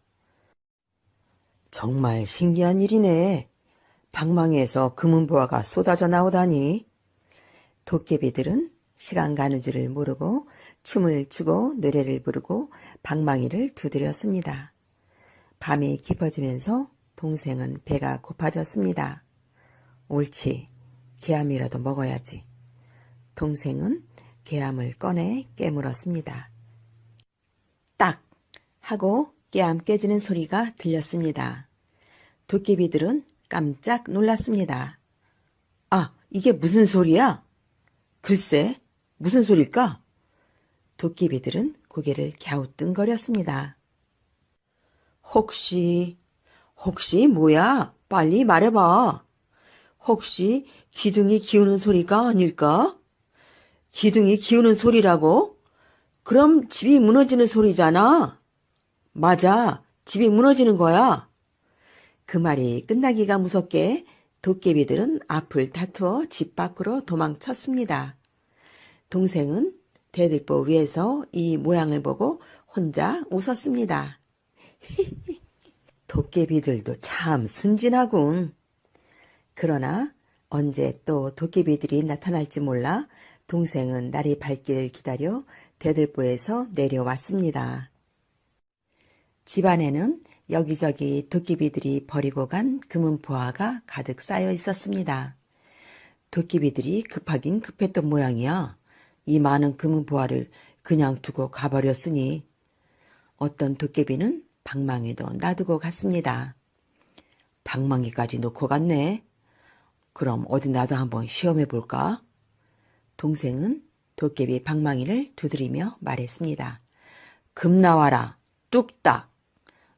정말 신기한 일이네. 방망이에서 금은 보화가 쏟아져 나오다니. 도깨비들은 시간 가는 줄을 모르고 춤을 추고 노래를 부르고 방망이를 두드렸습니다. 밤이 깊어지면서 동생은 배가 고파졌습니다. 옳지, 개암이라도 먹어야지. 동생은 개암을 꺼내 깨물었습니다. 딱 하고 깨암 깨지는 소리가 들렸습니다. 도깨비들은 깜짝 놀랐습니다. 아, 이게 무슨 소리야? 글쎄, 무슨 소릴까? 도깨비들은 고개를 갸우뚱거렸습니다. 혹시 뭐야? 빨리 말해봐. 혹시 기둥이 기우는 소리가 아닐까? 기둥이 기우는 소리라고? 그럼 집이 무너지는 소리잖아. 맞아, 집이 무너지는 거야. 그 말이 끝나기가 무섭게 도깨비들은 앞을 다투어 집 밖으로 도망쳤습니다. 동생은 대들보 위에서 이 모양을 보고 혼자 웃었습니다. 도깨비들도 참 순진하군. 그러나 언제 또 도깨비들이 나타날지 몰라 동생은 날이 밝기를 기다려 대들보에서 내려왔습니다. 집안에는 여기저기 도깨비들이 버리고 간 금은 보화가 가득 쌓여 있었습니다. 도깨비들이 급하긴 급했던 모양이야. 이 많은 금은 보화를 그냥 두고 가버렸으니. 어떤 도깨비는 방망이도 놔두고 갔습니다. 방망이까지 놓고 갔네. 그럼 어디 나도 한번 시험해 볼까? 동생은 도깨비 방망이를 두드리며 말했습니다. 금 나와라 뚝딱,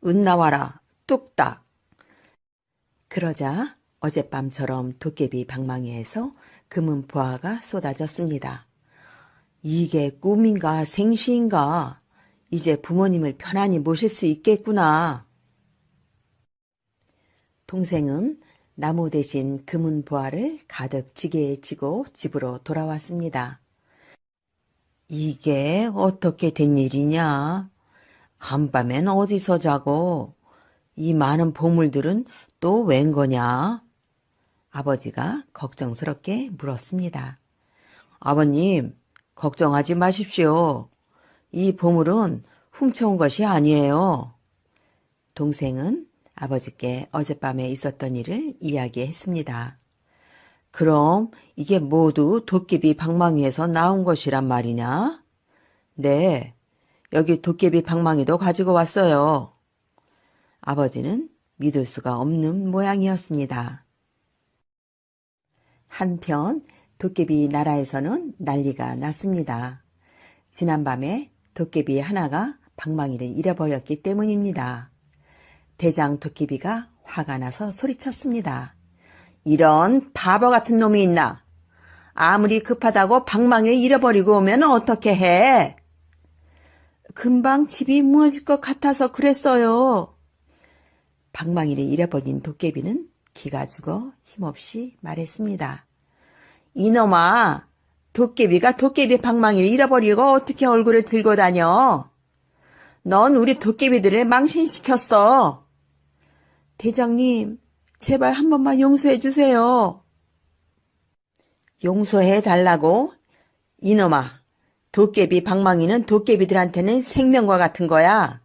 은 나와라 뚝딱. 그러자 어젯밤처럼 도깨비 방망이에서 금은 보화가 쏟아졌습니다. 이게 꿈인가 생시인가? 이제 부모님을 편안히 모실 수 있겠구나. 동생은 나무 대신 금은 보화를 가득 지게에 지고 집으로 돌아왔습니다. 이게 어떻게 된 일이냐? 간밤엔 어디서 자고 이 많은 보물들은 또 웬 거냐? 아버지가 걱정스럽게 물었습니다. 아버님, 걱정하지 마십시오. 이 보물은 훔쳐온 것이 아니에요. 동생은 아버지께 어젯밤에 있었던 일을 이야기했습니다. 그럼 이게 모두 도깨비 방망이에서 나온 것이란 말이냐? 네, 여기 도깨비 방망이도 가지고 왔어요. 아버지는 믿을 수가 없는 모양이었습니다. 한편 도깨비 나라에서는 난리가 났습니다. 지난밤에 도깨비 하나가 방망이를 잃어버렸기 때문입니다. 대장 도깨비가 화가 나서 소리쳤습니다. 이런 바보 같은 놈이 있나? 아무리 급하다고 방망이를 잃어버리고 오면 어떻게 해? 금방 집이 무너질 것 같아서 그랬어요. 방망이를 잃어버린 도깨비는 기가 죽어 힘없이 말했습니다. 이놈아, 도깨비가 도깨비 방망이를 잃어버리고 어떻게 얼굴을 들고 다녀? 넌 우리 도깨비들을 망신시켰어. 대장님, 제발 한 번만 용서해 주세요. 용서해 달라고? 이놈아, 도깨비 방망이는 도깨비들한테는 생명과 같은 거야.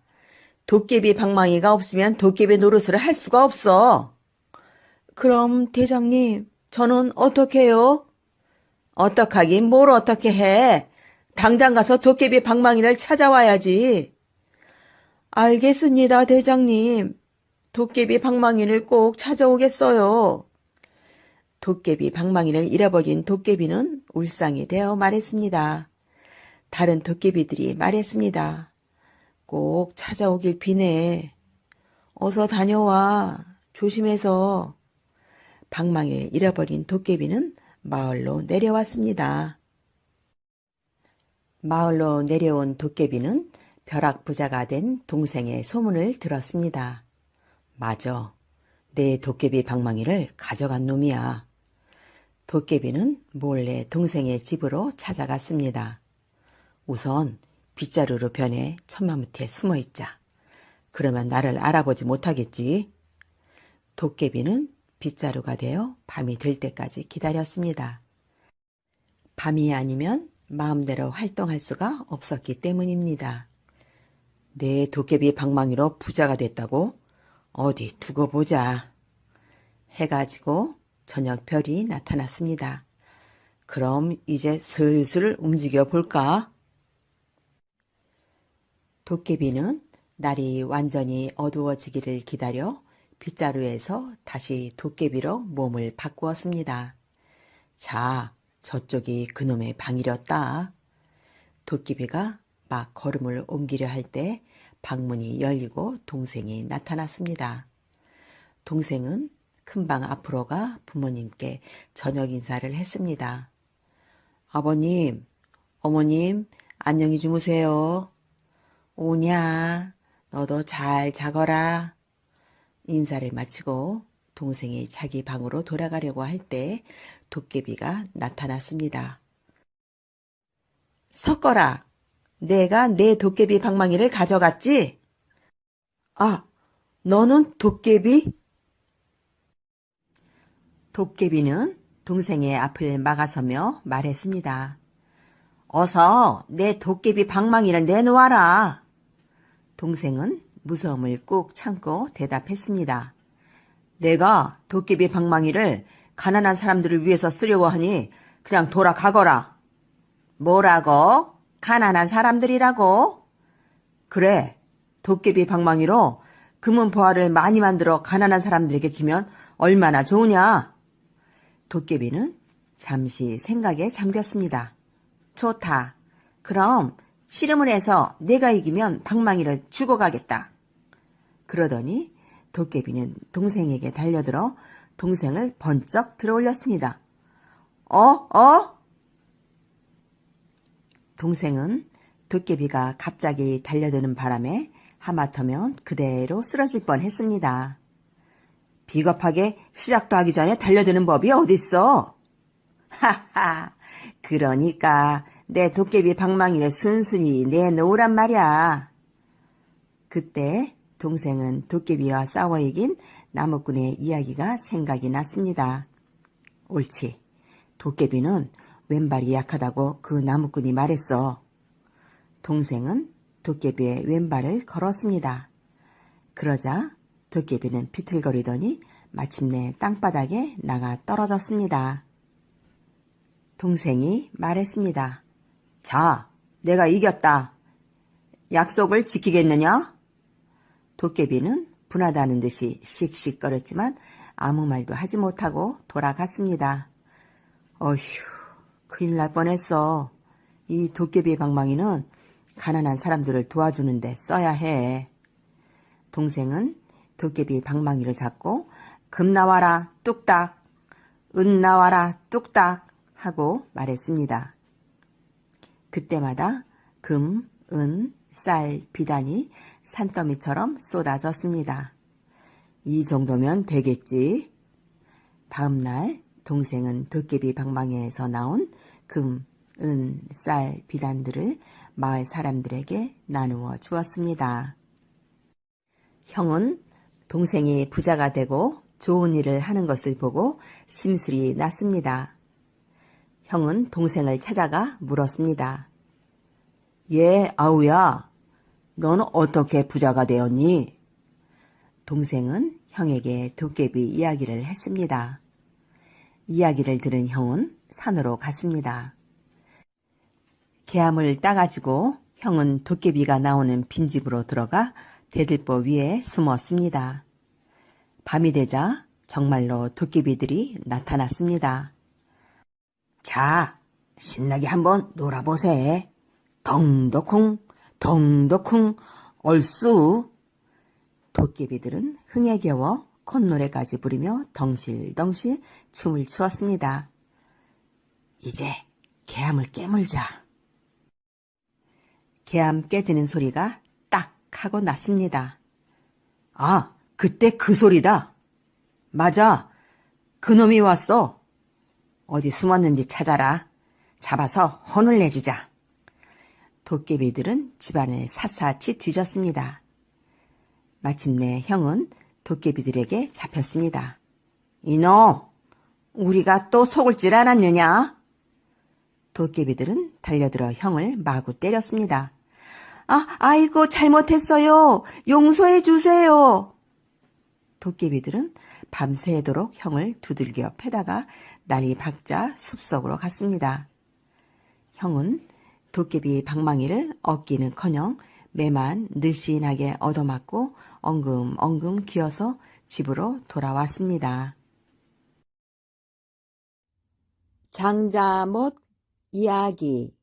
도깨비 방망이가 없으면 도깨비 노릇을 할 수가 없어. 그럼 대장님, 저는 어떻게 해요? 어떡하긴 뭘 어떻게 해. 당장 가서 도깨비 방망이를 찾아와야지. 알겠습니다, 대장님. 도깨비 방망이를 꼭 찾아오겠어요. 도깨비 방망이를 잃어버린 도깨비는 울상이 되어 말했습니다. 다른 도깨비들이 말했습니다. 꼭 찾아오길 비네. 어서 다녀와. 조심해서. 방망이를 잃어버린 도깨비는 마을로 내려왔습니다. 마을로 내려온 도깨비는 벼락부자가 된 동생의 소문을 들었습니다. 맞아. 내 도깨비 방망이를 가져간 놈이야. 도깨비는 몰래 동생의 집으로 찾아갔습니다. 우선 빗자루로 변해 천마밑에 숨어있자. 그러면 나를 알아보지 못하겠지. 도깨비는 빗자루가 되어 밤이 들 때까지 기다렸습니다. 밤이 아니면 마음대로 활동할 수가 없었기 때문입니다. 내 도깨비 방망이로 부자가 됐다고? 어디 두고 보자. 해가 지고 저녁 별이 나타났습니다. 그럼 이제 슬슬 움직여 볼까? 도깨비는 날이 완전히 어두워지기를 기다려 빗자루에서 다시 도깨비로 몸을 바꾸었습니다. 자, 저쪽이 그놈의 방이렸다. 도깨비가 막 걸음을 옮기려 할 때 방문이 열리고 동생이 나타났습니다. 동생은 큰방 앞으로 가 부모님께 저녁 인사를 했습니다. 아버님, 어머님, 안녕히 주무세요. 오냐, 너도 잘 자거라. 인사를 마치고 동생이 자기 방으로 돌아가려고 할 때 도깨비가 나타났습니다. 섞어라. 내가 내 도깨비 방망이를 가져갔지? 아, 너는 도깨비? 도깨비는 동생의 앞을 막아서며 말했습니다. 어서 내 도깨비 방망이를 내놓아라. 동생은 무서움을 꾹 참고 대답했습니다. 내가 도깨비 방망이를 가난한 사람들을 위해서 쓰려고 하니 그냥 돌아가거라. 뭐라고? 가난한 사람들이라고? 그래, 도깨비 방망이로 금은보화를 많이 만들어 가난한 사람들에게 주면 얼마나 좋으냐? 도깨비는 잠시 생각에 잠겼습니다. 좋다. 그럼 씨름을 해서 내가 이기면 방망이를 주고 가겠다. 그러더니 도깨비는 동생에게 달려들어 동생을 번쩍 들어올렸습니다. 동생은 도깨비가 갑자기 달려드는 바람에 하마터면 그대로 쓰러질 뻔했습니다. 비겁하게 시작도 하기 전에 달려드는 법이 어딨어? 하하, 그러니까 내 도깨비 방망이를 순순히 내놓으란 말이야. 그때 동생은 도깨비와 싸워 이긴 나무꾼의 이야기가 생각이 났습니다. 옳지. 도깨비는 왼발이 약하다고 그 나무꾼이 말했어. 동생은 도깨비의 왼발을 걸었습니다. 그러자 도깨비는 비틀거리더니 마침내 땅바닥에 나가 떨어졌습니다. 동생이 말했습니다. 자, 내가 이겼다. 약속을 지키겠느냐? 도깨비는 분하다는 듯이 씩씩거렸지만 아무 말도 하지 못하고 돌아갔습니다. 어휴, 큰일 날 뻔했어. 이 도깨비 방망이는 가난한 사람들을 도와주는데 써야 해. 동생은 도깨비 방망이를 잡고 금 나와라 뚝딱, 은 나와라 뚝딱 하고 말했습니다. 그때마다 금, 은, 쌀, 비단이 산더미처럼 쏟아졌습니다. 이 정도면 되겠지. 다음 날 동생은 도깨비 방망이에서 나온 금, 은, 쌀, 비단들을 마을 사람들에게 나누어 주었습니다. 형은 동생이 부자가 되고 좋은 일을 하는 것을 보고 심술이 났습니다. 형은 동생을 찾아가 물었습니다. 예, 아우야, 너는 어떻게 부자가 되었니? 동생은 형에게 도깨비 이야기를 했습니다. 이야기를 들은 형은 산으로 갔습니다. 개암을 따가지고 형은 도깨비가 나오는 빈집으로 들어가 대들보 위에 숨었습니다. 밤이 되자 정말로 도깨비들이 나타났습니다. 자, 신나게 한번 놀아보세. 덩덕쿵, 덩덕쿵, 얼쑤. 도깨비들은 흥에 겨워 콧노래까지 부리며 덩실덩실 춤을 추었습니다. 이제 개암을 깨물자. 개암 깨지는 소리가 딱 하고 났습니다. 아, 그때 그 소리다. 맞아, 그놈이 왔어. 어디 숨었는지 찾아라. 잡아서 혼을 내주자. 도깨비들은 집안을 샅샅이 뒤졌습니다. 마침내 형은 도깨비들에게 잡혔습니다. 이놈, 우리가 또 속을 줄 알았느냐? 도깨비들은 달려들어 형을 마구 때렸습니다. 아이고, 잘못했어요. 용서해 주세요. 도깨비들은 밤새도록 형을 두들겨 패다가 날이 밝자 숲속으로 갔습니다. 형은 도깨비 방망이를 얻기는커녕 매만 느씬하게 얻어맞고 엉금엉금 기어서 집으로 돌아왔습니다. 장자못 이야기.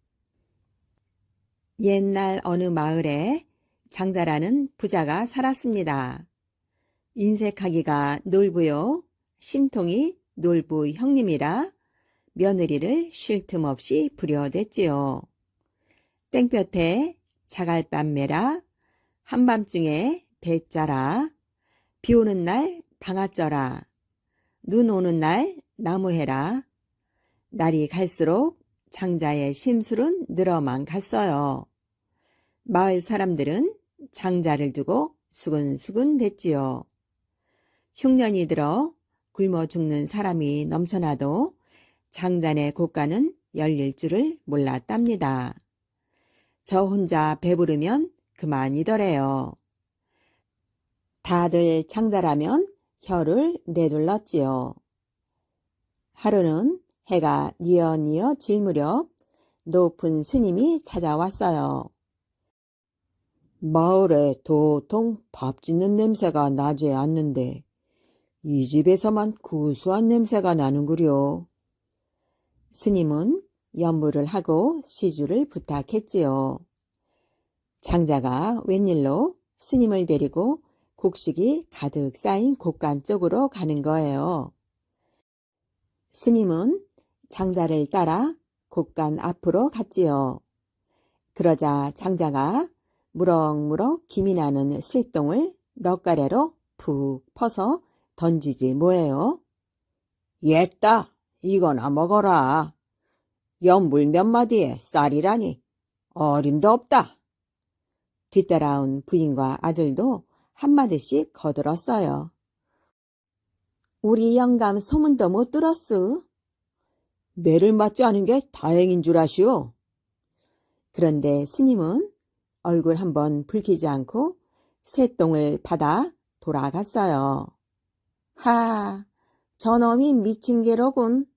옛날 어느 마을에 장자라는 부자가 살았습니다. 인색하기가 놀부요, 심통이 놀부 형님이라 며느리를 쉴 틈 없이 부려댔지요. 땡볕에 자갈밤 매라, 한밤중에 배 짜라, 비 오는 날 방아 쪄라, 눈 오는 날 나무 해라. 날이 갈수록 장자의 심술은 늘어만 갔어요. 마을 사람들은 장자를 두고 수근수근 됐지요. 흉년이 들어 굶어 죽는 사람이 넘쳐나도 장자네 곳간은 열릴 줄을 몰랐답니다. 저 혼자 배부르면 그만이더래요. 다들 장자라면 혀를 내둘렀지요. 하루는 해가 뉘어뉘어 질 무렵 높은 스님이 찾아왔어요. 마을에 도통 밥 짓는 냄새가 나지 않는데 이 집에서만 구수한 냄새가 나는구려. 스님은 염불을 하고 시주를 부탁했지요. 장자가 웬일로 스님을 데리고 곡식이 가득 쌓인 곳간 쪽으로 가는 거예요. 스님은 장자를 따라 곳간 앞으로 갔지요. 그러자 장자가 무럭무럭 김이 나는 쇠똥을 넉가래로 푹 퍼서 던지지 뭐예요. 옛다, 이거나 먹어라. 염불 몇 마디에 쌀이라니 어림도 없다. 뒤따라온 부인과 아들도 한마디씩 거들었어요. 우리 영감 소문도 못 들었수. 매를 맞지 않은 게 다행인 줄 아시오. 그런데 스님은 얼굴 한번 붉히지 않고 쇠똥을 받아 돌아갔어요. 하, 저놈이 미친 게로군.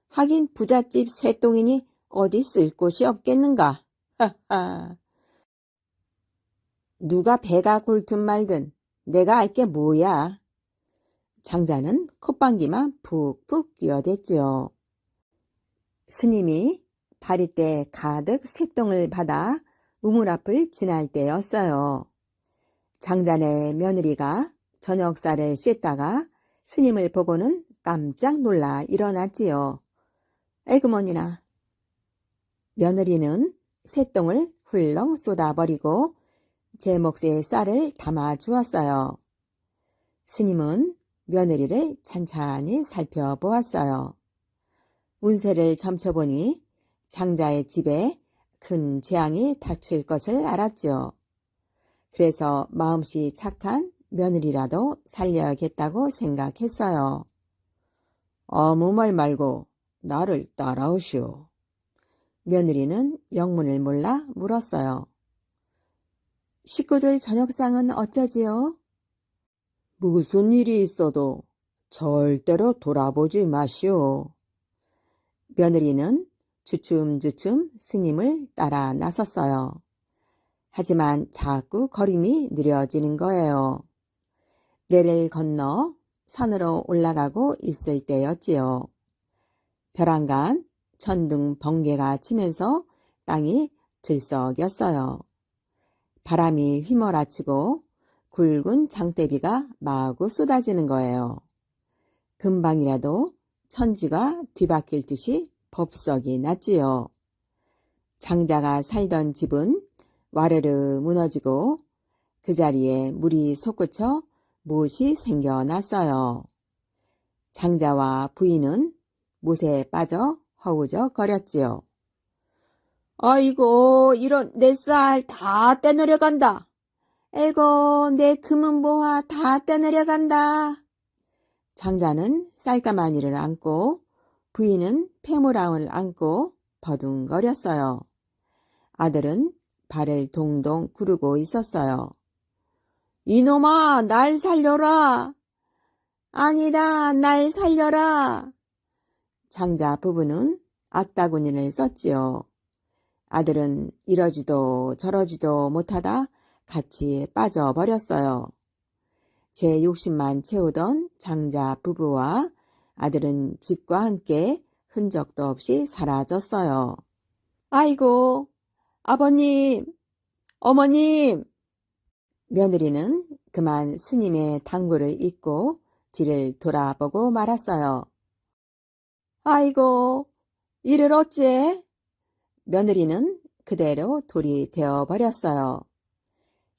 하긴 부잣집 쇠똥이니 어디 쓸 곳이 없겠는가. 하하. 누가 배가 곪든 말든 내가 알 게 뭐야. 장자는 콧방귀만 푹푹 끼어댔지요. 스님이 바리떼 가득 쇠똥을 받아 우물 앞을 지날 때였어요. 장자네 며느리가 저녁살을 씻다가 스님을 보고는 깜짝 놀라 일어났지요. 에그머니나. 며느리는 쇠똥을 훌렁 쏟아버리고 제 몫에 쌀을 담아 주었어요. 스님은 며느리를 찬찬히 살펴보았어요. 운세를 점쳐보니 장자의 집에 큰 재앙이 닥칠 것을 알았지요. 그래서 마음씨 착한 며느리라도 살려야겠다고 생각했어요. 아무 말 말고 나를 따라오시오. 며느리는 영문을 몰라 물었어요. 식구들 저녁상은 어쩌지요? 무슨 일이 있어도 절대로 돌아보지 마시오. 며느리는 주춤주춤 스님을 따라 나섰어요. 하지만 자꾸 걸음이 느려지는 거예요. 내를 건너 산으로 올라가고 있을 때였지요. 벼랑간 천둥 번개가 치면서 땅이 들썩였어요. 바람이 휘몰아치고 굵은 장대비가 마구 쏟아지는 거예요. 금방이라도 천지가 뒤바뀔 듯이 법석이 났지요. 장자가 살던 집은 와르르 무너지고 그 자리에 물이 솟구쳐 못이 생겨났어요. 장자와 부인은 못에 빠져 허우적거렸지요. 아이고, 이런 내 쌀 다 떼내려간다. 에고, 내 금은보화 다 떼내려간다. 장자는 쌀가마니를 안고 부인은 폐무랑을 안고 버둥거렸어요. 아들은 발을 동동 구르고 있었어요. 이놈아, 날 살려라. 아니다, 날 살려라. 장자 부부는 악다구니를 썼지요. 아들은 이러지도 저러지도 못하다 같이 빠져버렸어요. 제 욕심만 채우던 장자 부부와 아들은 집과 함께 흔적도 없이 사라졌어요. 아이고, 아버님, 어머님! 며느리는 그만 스님의 당부를 잊고 뒤를 돌아보고 말았어요. 아이고, 이를 어째? 며느리는 그대로 돌이 되어버렸어요.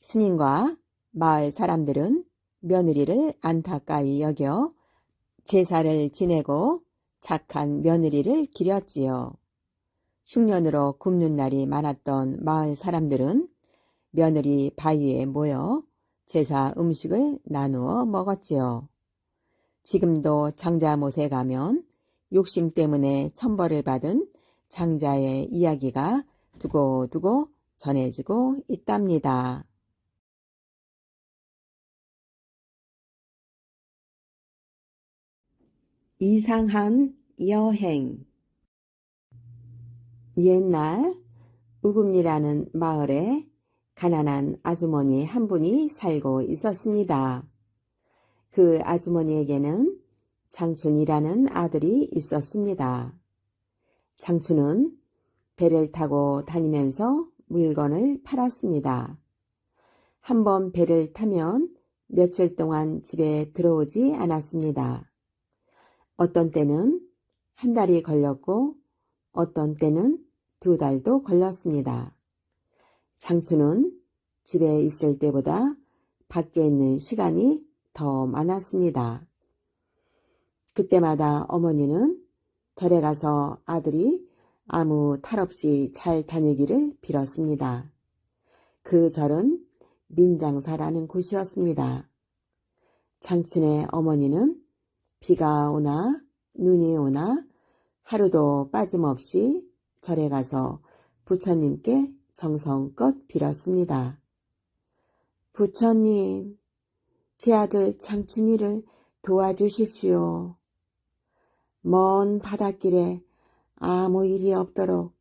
스님과 마을 사람들은 며느리를 안타까이 여겨 제사를 지내고 착한 며느리를 기렸지요. 흉년으로 굶는 날이 많았던 마을 사람들은 며느리 바위에 모여 제사 음식을 나누어 먹었지요. 지금도 장자못에 가면 욕심 때문에 천벌을 받은 장자의 이야기가 두고두고 전해지고 있답니다. 이상한 여행. 옛날 우금리라는 마을에 가난한 아주머니 한 분이 살고 있었습니다. 그 아주머니에게는 장춘이라는 아들이 있었습니다. 장춘은 배를 타고 다니면서 물건을 팔았습니다. 한번 배를 타면 며칠 동안 집에 들어오지 않았습니다. 어떤 때는 한 달이 걸렸고 어떤 때는 2달도 걸렸습니다. 장춘은 집에 있을 때보다 밖에 있는 시간이 더 많았습니다. 그때마다 어머니는 절에 가서 아들이 아무 탈 없이 잘 다니기를 빌었습니다. 그 절은 민장사라는 곳이었습니다. 장춘의 어머니는 비가 오나 눈이 오나 하루도 빠짐없이 절에 가서 부처님께 정성껏 빌었습니다. 부처님, 제 아들 장춘이를 도와주십시오. 먼 바닷길에 아무 일이 없도록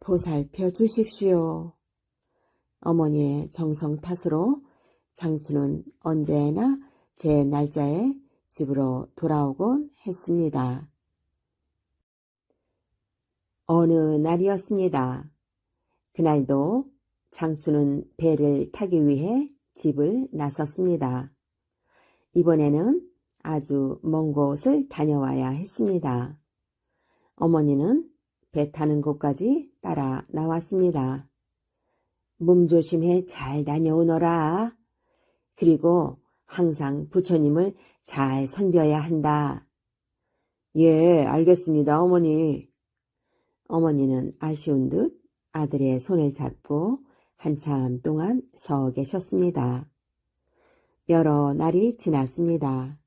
보살펴 주십시오. 어머니의 정성 탓으로 장춘은 언제나 제 날짜에 집으로 돌아오곤 했습니다. 어느 날이었습니다. 그날도 장춘은 배를 타기 위해 집을 나섰습니다. 이번에는 아주 먼 곳을 다녀와야 했습니다. 어머니는 배 타는 곳까지 따라 나왔습니다. 몸조심해 잘 다녀오너라. 그리고 항상 부처님을 잘 섬겨야 한다. 예, 알겠습니다, 어머니. 어머니는 아쉬운 듯 아들의 손을 잡고 한참 동안 서 계셨습니다. 여러 날이 지났습니다.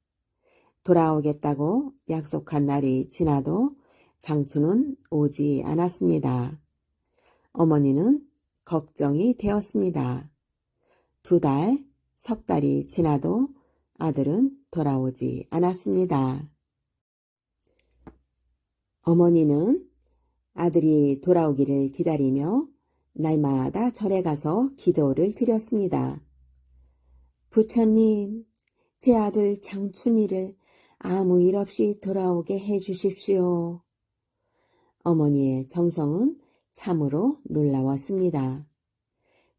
돌아오겠다고 약속한 날이 지나도 장춘은 오지 않았습니다. 어머니는 걱정이 되었습니다. 2달, 3달이 지나도 아들은 돌아오지 않았습니다. 어머니는 아들이 돌아오기를 기다리며 날마다 절에 가서 기도를 드렸습니다. 부처님, 제 아들 장춘이를 아무 일 없이 돌아오게 해 주십시오. 어머니의 정성은 참으로 놀라웠습니다.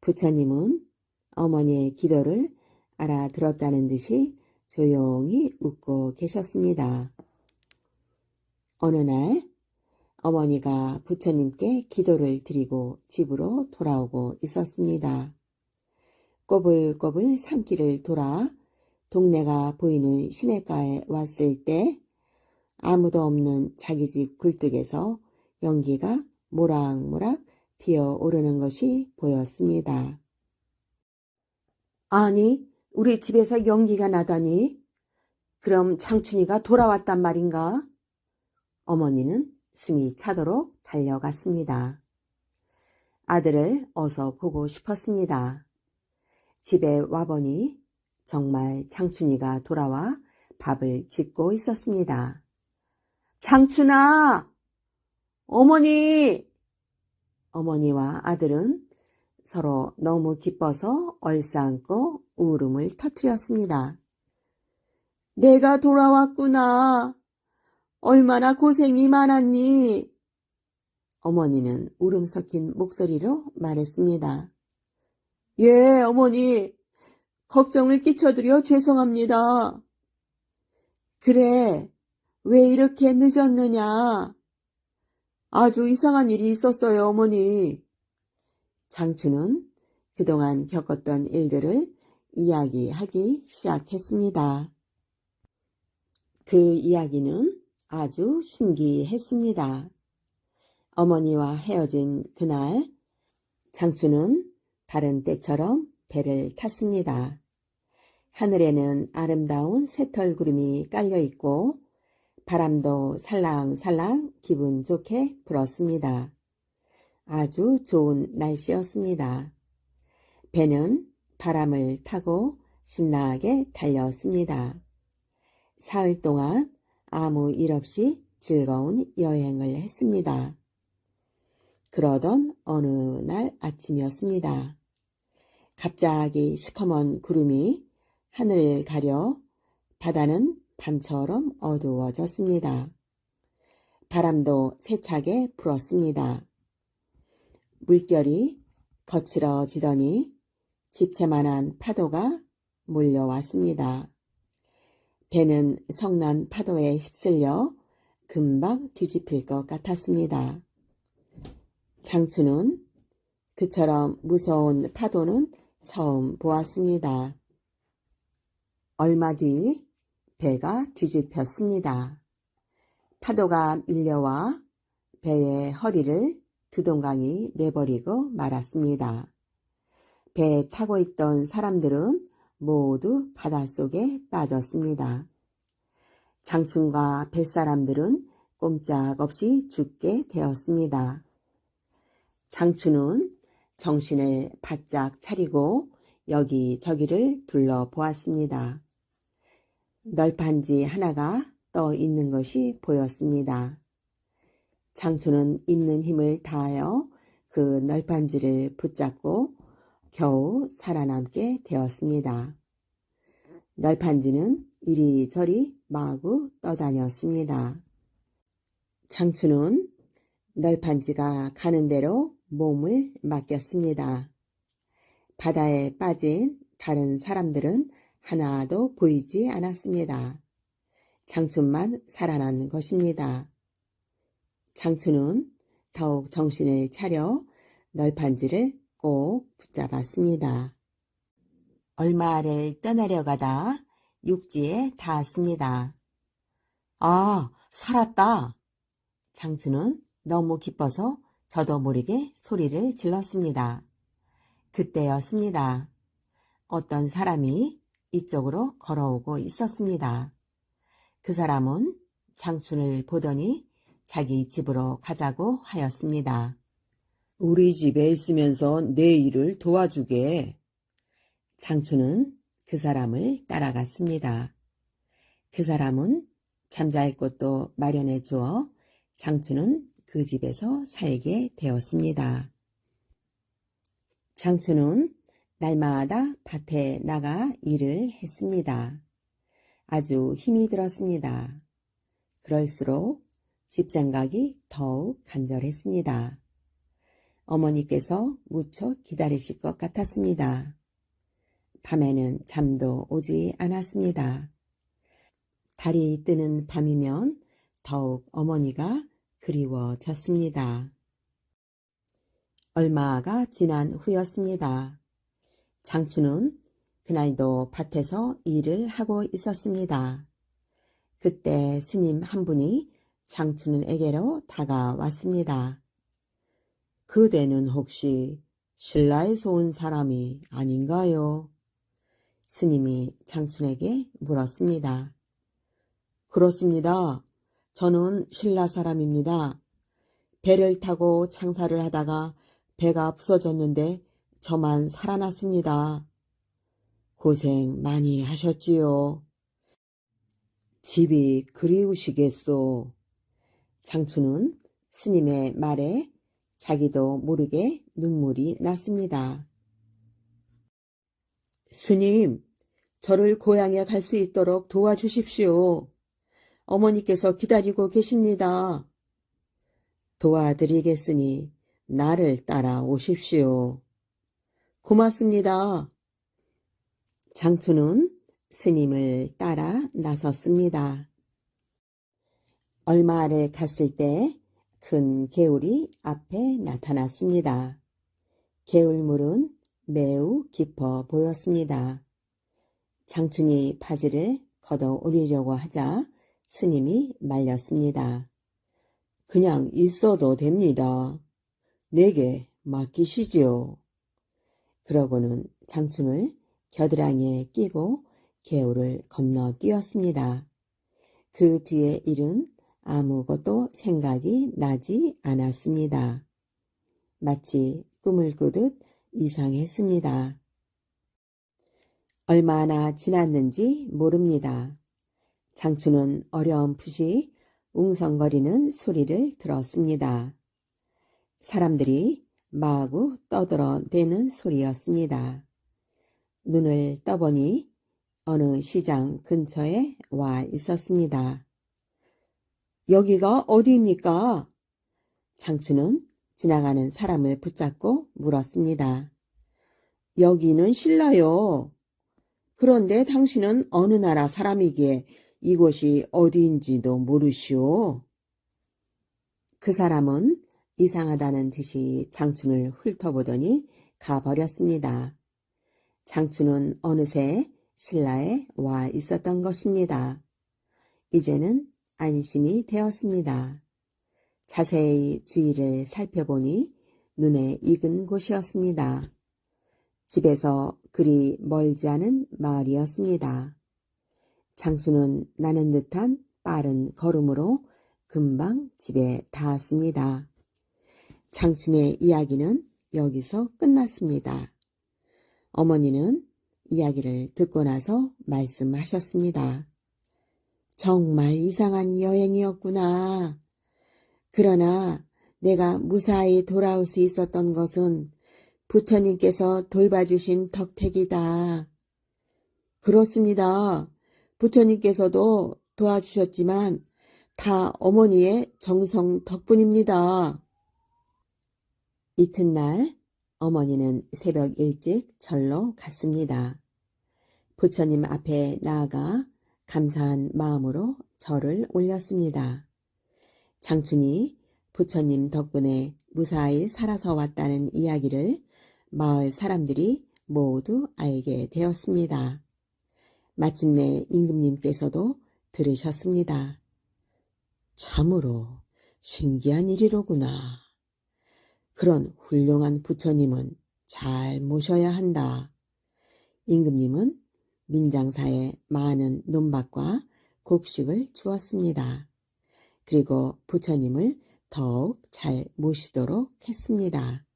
부처님은 어머니의 기도를 알아들었다는 듯이 조용히 웃고 계셨습니다. 어느 날 어머니가 부처님께 기도를 드리고 집으로 돌아오고 있었습니다. 꼬불꼬불 산길을 돌아 동네가 보이는 시냇가에 왔을 때 아무도 없는 자기 집 굴뚝에서 연기가 모락모락 피어오르는 것이 보였습니다. 아니, 우리 집에서 연기가 나다니? 그럼 장춘이가 돌아왔단 말인가? 어머니는 숨이 차도록 달려갔습니다. 아들을 어서 보고 싶었습니다. 집에 와보니 정말 장춘이가 돌아와 밥을 짓고 있었습니다. 장춘아! 어머니! 어머니와 아들은 서로 너무 기뻐서 얼싸안고 울음을 터뜨렸습니다. 내가 돌아왔구나. 얼마나 고생이 많았니? 어머니는 울음 섞인 목소리로 말했습니다. 예, 어머니. 걱정을 끼쳐드려 죄송합니다. 그래, 왜 이렇게 늦었느냐? 아주 이상한 일이 있었어요, 어머니. 장춘은 그동안 겪었던 일들을 이야기하기 시작했습니다. 그 이야기는 아주 신기했습니다. 어머니와 헤어진 그날 장춘은 다른 때처럼 배를 탔습니다. 하늘에는 아름다운 새털구름이 깔려있고 바람도 살랑살랑 기분 좋게 불었습니다. 아주 좋은 날씨였습니다. 배는 바람을 타고 신나게 달렸습니다. 사흘 동안 아무 일 없이 즐거운 여행을 했습니다. 그러던 어느 날 아침이었습니다. 갑자기 시커먼 구름이 하늘을 가려 바다는 밤처럼 어두워졌습니다. 바람도 세차게 불었습니다. 물결이 거칠어지더니 집채만한 파도가 몰려왔습니다. 배는 성난 파도에 휩쓸려 금방 뒤집힐 것 같았습니다. 장춘은 그처럼 무서운 파도는 처음 보았습니다. 얼마 뒤 배가 뒤집혔습니다. 파도가 밀려와 배의 허리를 두동강이 내버리고 말았습니다. 배에 타고 있던 사람들은 모두 바닷속에 빠졌습니다. 장춘과 뱃사람들은 꼼짝없이 죽게 되었습니다. 장춘은 정신을 바짝 차리고 여기저기를 둘러보았습니다. 널판지 하나가 떠 있는 것이 보였습니다. 장춘은 있는 힘을 다하여 그 널판지를 붙잡고 겨우 살아남게 되었습니다. 널판지는 이리저리 마구 떠다녔습니다. 장춘은 널판지가 가는 대로 몸을 맡겼습니다. 바다에 빠진 다른 사람들은 하나도 보이지 않았습니다. 장춘만 살아난 것입니다. 장춘은 더욱 정신을 차려 널판지를 꼭 붙잡았습니다. 얼마를 떠나려가다 육지에 닿았습니다. 아, 살았다! 장춘은 너무 기뻐서 저도 모르게 소리를 질렀습니다. 그때였습니다. 어떤 사람이 이쪽으로 걸어오고 있었습니다. 그 사람은 장춘을 보더니 자기 집으로 가자고 하였습니다. 우리 집에 있으면서 내 일을 도와주게. 장춘은 그 사람을 따라갔습니다. 그 사람은 잠잘 곳도 마련해 주어 장춘은 그 집에서 살게 되었습니다. 장춘은 날마다 밭에 나가 일을 했습니다. 아주 힘이 들었습니다. 그럴수록 집생각이 더욱 간절했습니다. 어머니께서 무척 기다리실 것 같았습니다. 밤에는 잠도 오지 않았습니다. 달이 뜨는 밤이면 더욱 어머니가 그리워졌습니다. 얼마가 지난 후였습니다. 장춘은 그날도 밭에서 일을 하고 있었습니다. 그때 스님 한 분이 장춘에게로 다가왔습니다. 그대는 혹시 신라에서 온 사람이 아닌가요? 스님이 장춘에게 물었습니다. 그렇습니다. 저는 신라 사람입니다. 배를 타고 장사를 하다가 배가 부서졌는데 저만 살아났습니다. 고생 많이 하셨지요. 집이 그리우시겠소. 장춘은 스님의 말에 자기도 모르게 눈물이 났습니다. 스님, 저를 고향에 갈 수 있도록 도와주십시오. 어머니께서 기다리고 계십니다. 도와드리겠으니 나를 따라오십시오. 고맙습니다. 장춘은 스님을 따라 나섰습니다. 얼마를 갔을 때 큰 개울이 앞에 나타났습니다. 개울물은 매우 깊어 보였습니다. 장춘이 바지를 걷어 올리려고 하자 스님이 말렸습니다. 그냥 있어도 됩니다. 내게 맡기시지요. 그러고는 장춘을 겨드랑이에 끼고 개울을 건너 뛰었습니다. 그 뒤의 일은 아무것도 생각이 나지 않았습니다. 마치 꿈을 꾸듯 이상했습니다. 얼마나 지났는지 모릅니다. 장춘은 어렴풋이 웅성거리는 소리를 들었습니다. 사람들이 마구 떠들어대는 소리였습니다. 눈을 떠보니 어느 시장 근처에 와 있었습니다. 여기가 어디입니까? 장춘은 지나가는 사람을 붙잡고 물었습니다. 여기는 신라요. 그런데 당신은 어느 나라 사람이기에 이곳이 어디인지도 모르시오. 그 사람은 이상하다는 듯이 장춘을 훑어보더니 가버렸습니다. 장춘은 어느새 신라에 와 있었던 것입니다. 이제는 안심이 되었습니다. 자세히 주위를 살펴보니 눈에 익은 곳이었습니다. 집에서 그리 멀지 않은 마을이었습니다. 장춘은 나는 듯한 빠른 걸음으로 금방 집에 닿았습니다. 장춘의 이야기는 여기서 끝났습니다. 어머니는 이야기를 듣고 나서 말씀하셨습니다. 정말 이상한 여행이었구나. 그러나 내가 무사히 돌아올 수 있었던 것은 부처님께서 돌봐주신 덕택이다. 그렇습니다. 부처님께서도 도와주셨지만 다 어머니의 정성 덕분입니다. 이튿날 어머니는 새벽 일찍 절로 갔습니다. 부처님 앞에 나아가 감사한 마음으로 절을 올렸습니다. 장춘이 부처님 덕분에 무사히 살아서 왔다는 이야기를 마을 사람들이 모두 알게 되었습니다. 마침내 임금님께서도 들으셨습니다. 참으로 신기한 일이로구나. 그런 훌륭한 부처님은 잘 모셔야 한다. 임금님은 민장사에 많은 논밭과 곡식을 주었습니다. 그리고 부처님을 더욱 잘 모시도록 했습니다.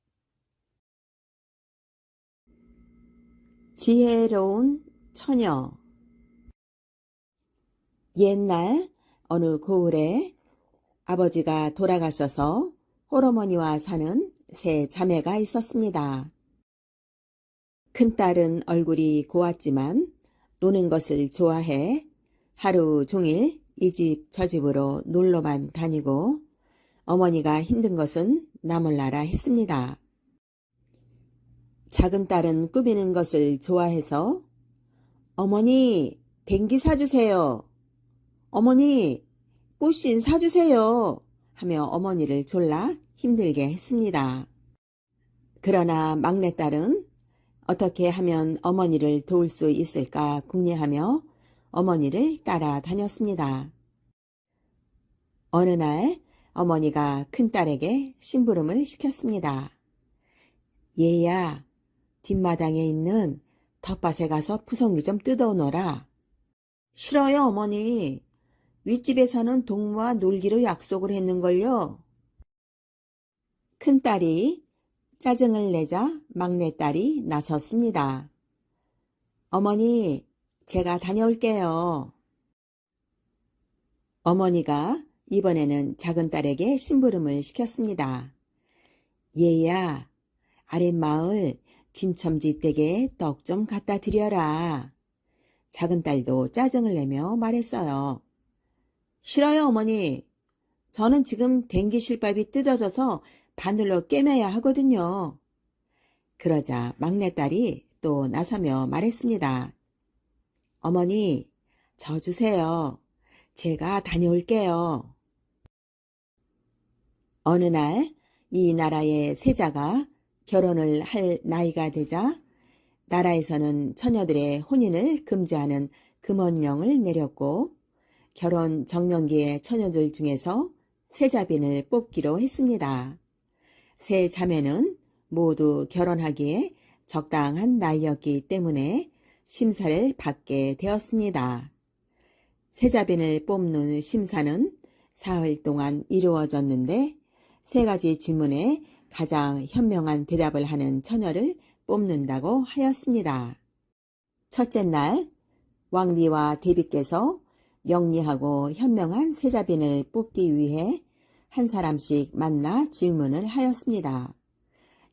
지혜로운 처녀. 옛날 어느 고을에 아버지가 돌아가셔서 홀어머니와 사는 세 자매가 있었습니다. 큰딸은 얼굴이 고왔지만 노는 것을 좋아해 하루 종일 이 집 저 집으로 놀러만 다니고 어머니가 힘든 것은 나 몰라라 했습니다. 작은 딸은 꾸미는 것을 좋아해서 어머니 댕기 사주세요. 어머니 꽃신 사주세요. 하며 어머니를 졸라 힘들게 했습니다. 그러나 막내딸은 어떻게 하면 어머니를 도울 수 있을까 궁리하며 어머니를 따라다녔습니다. 어느 날 어머니가 큰딸에게 심부름을 시켰습니다. 얘야, 뒷마당에 있는 텃밭에 가서 푸성기 좀 뜯어오너라. 싫어요, 어머니. 윗집에서는 동무와 놀기로 약속을 했는걸요. 큰딸이 짜증을 내자 막내딸이 나섰습니다. 어머니, 제가 다녀올게요. 어머니가 이번에는 작은 딸에게 심부름을 시켰습니다. 얘야, 아랫마을 김첨지 댁에 떡 좀 갖다 드려라. 작은 딸도 짜증을 내며 말했어요. 싫어요, 어머니. 저는 지금 댕기 실밥이 뜯어져서 바늘로 꿰매야 하거든요. 그러자 막내딸이 또 나서며 말했습니다. 어머니, 저 주세요. 제가 다녀올게요. 어느 날 이 나라의 세자가 결혼을 할 나이가 되자 나라에서는 처녀들의 혼인을 금지하는 금원령을 내렸고 결혼 정년기의 처녀들 중에서 세자빈을 뽑기로 했습니다. 세 자매는 모두 결혼하기에 적당한 나이였기 때문에 심사를 받게 되었습니다. 세자빈을 뽑는 심사는 사흘 동안 이루어졌는데 세 가지 질문에 가장 현명한 대답을 하는 처녀를 뽑는다고 하였습니다. 첫째 날 왕비와 대비께서 영리하고 현명한 세자빈을 뽑기 위해 한 사람씩 만나 질문을 하였습니다.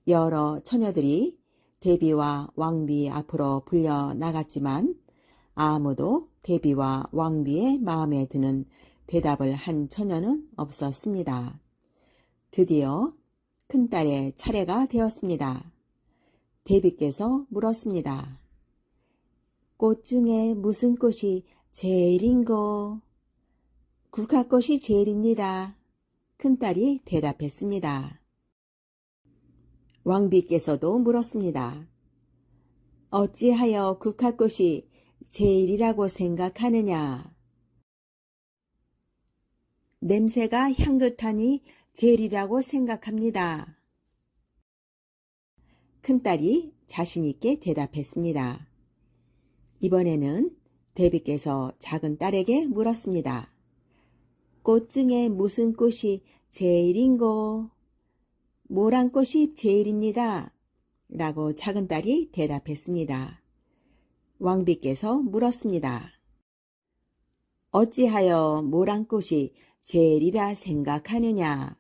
여러 처녀들이 대비와 왕비 앞으로 불려 나갔지만 아무도 대비와 왕비의 마음에 드는 대답을 한 처녀는 없었습니다. 드디어 큰딸의 차례가 되었습니다. 대비께서 물었습니다. 꽃 중에 무슨 꽃이 제일인고? 국화꽃이 제일입니다. 큰딸이 대답했습니다. 왕비께서도 물었습니다. 어찌하여 국화꽃이 제일이라고 생각하느냐? 냄새가 향긋하니 제일이라고 생각합니다. 큰딸이 자신있게 대답했습니다. 이번에는 대비께서 작은 딸에게 물었습니다. 꽃 중에 무슨 꽃이 제일인고? 모란꽃이 제일입니다. 라고 작은 딸이 대답했습니다. 왕비께서 물었습니다. 어찌하여 모란꽃이 제일이라 생각하느냐?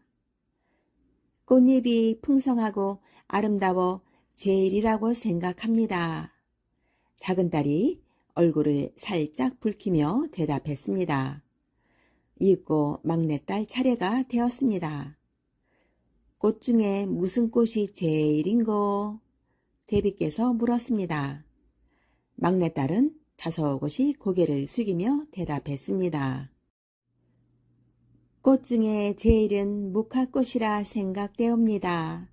꽃잎이 풍성하고 아름다워 제일이라고 생각합니다. 작은 딸이 얼굴을 살짝 붉히며 대답했습니다. 이윽고 막내딸 차례가 되었습니다. 꽃 중에 무슨 꽃이 제일인고? 대비께서 물었습니다. 막내딸은 다소곳이 고개를 숙이며 대답했습니다. 꽃 중에 제일은 무화꽃이라 생각되옵니다.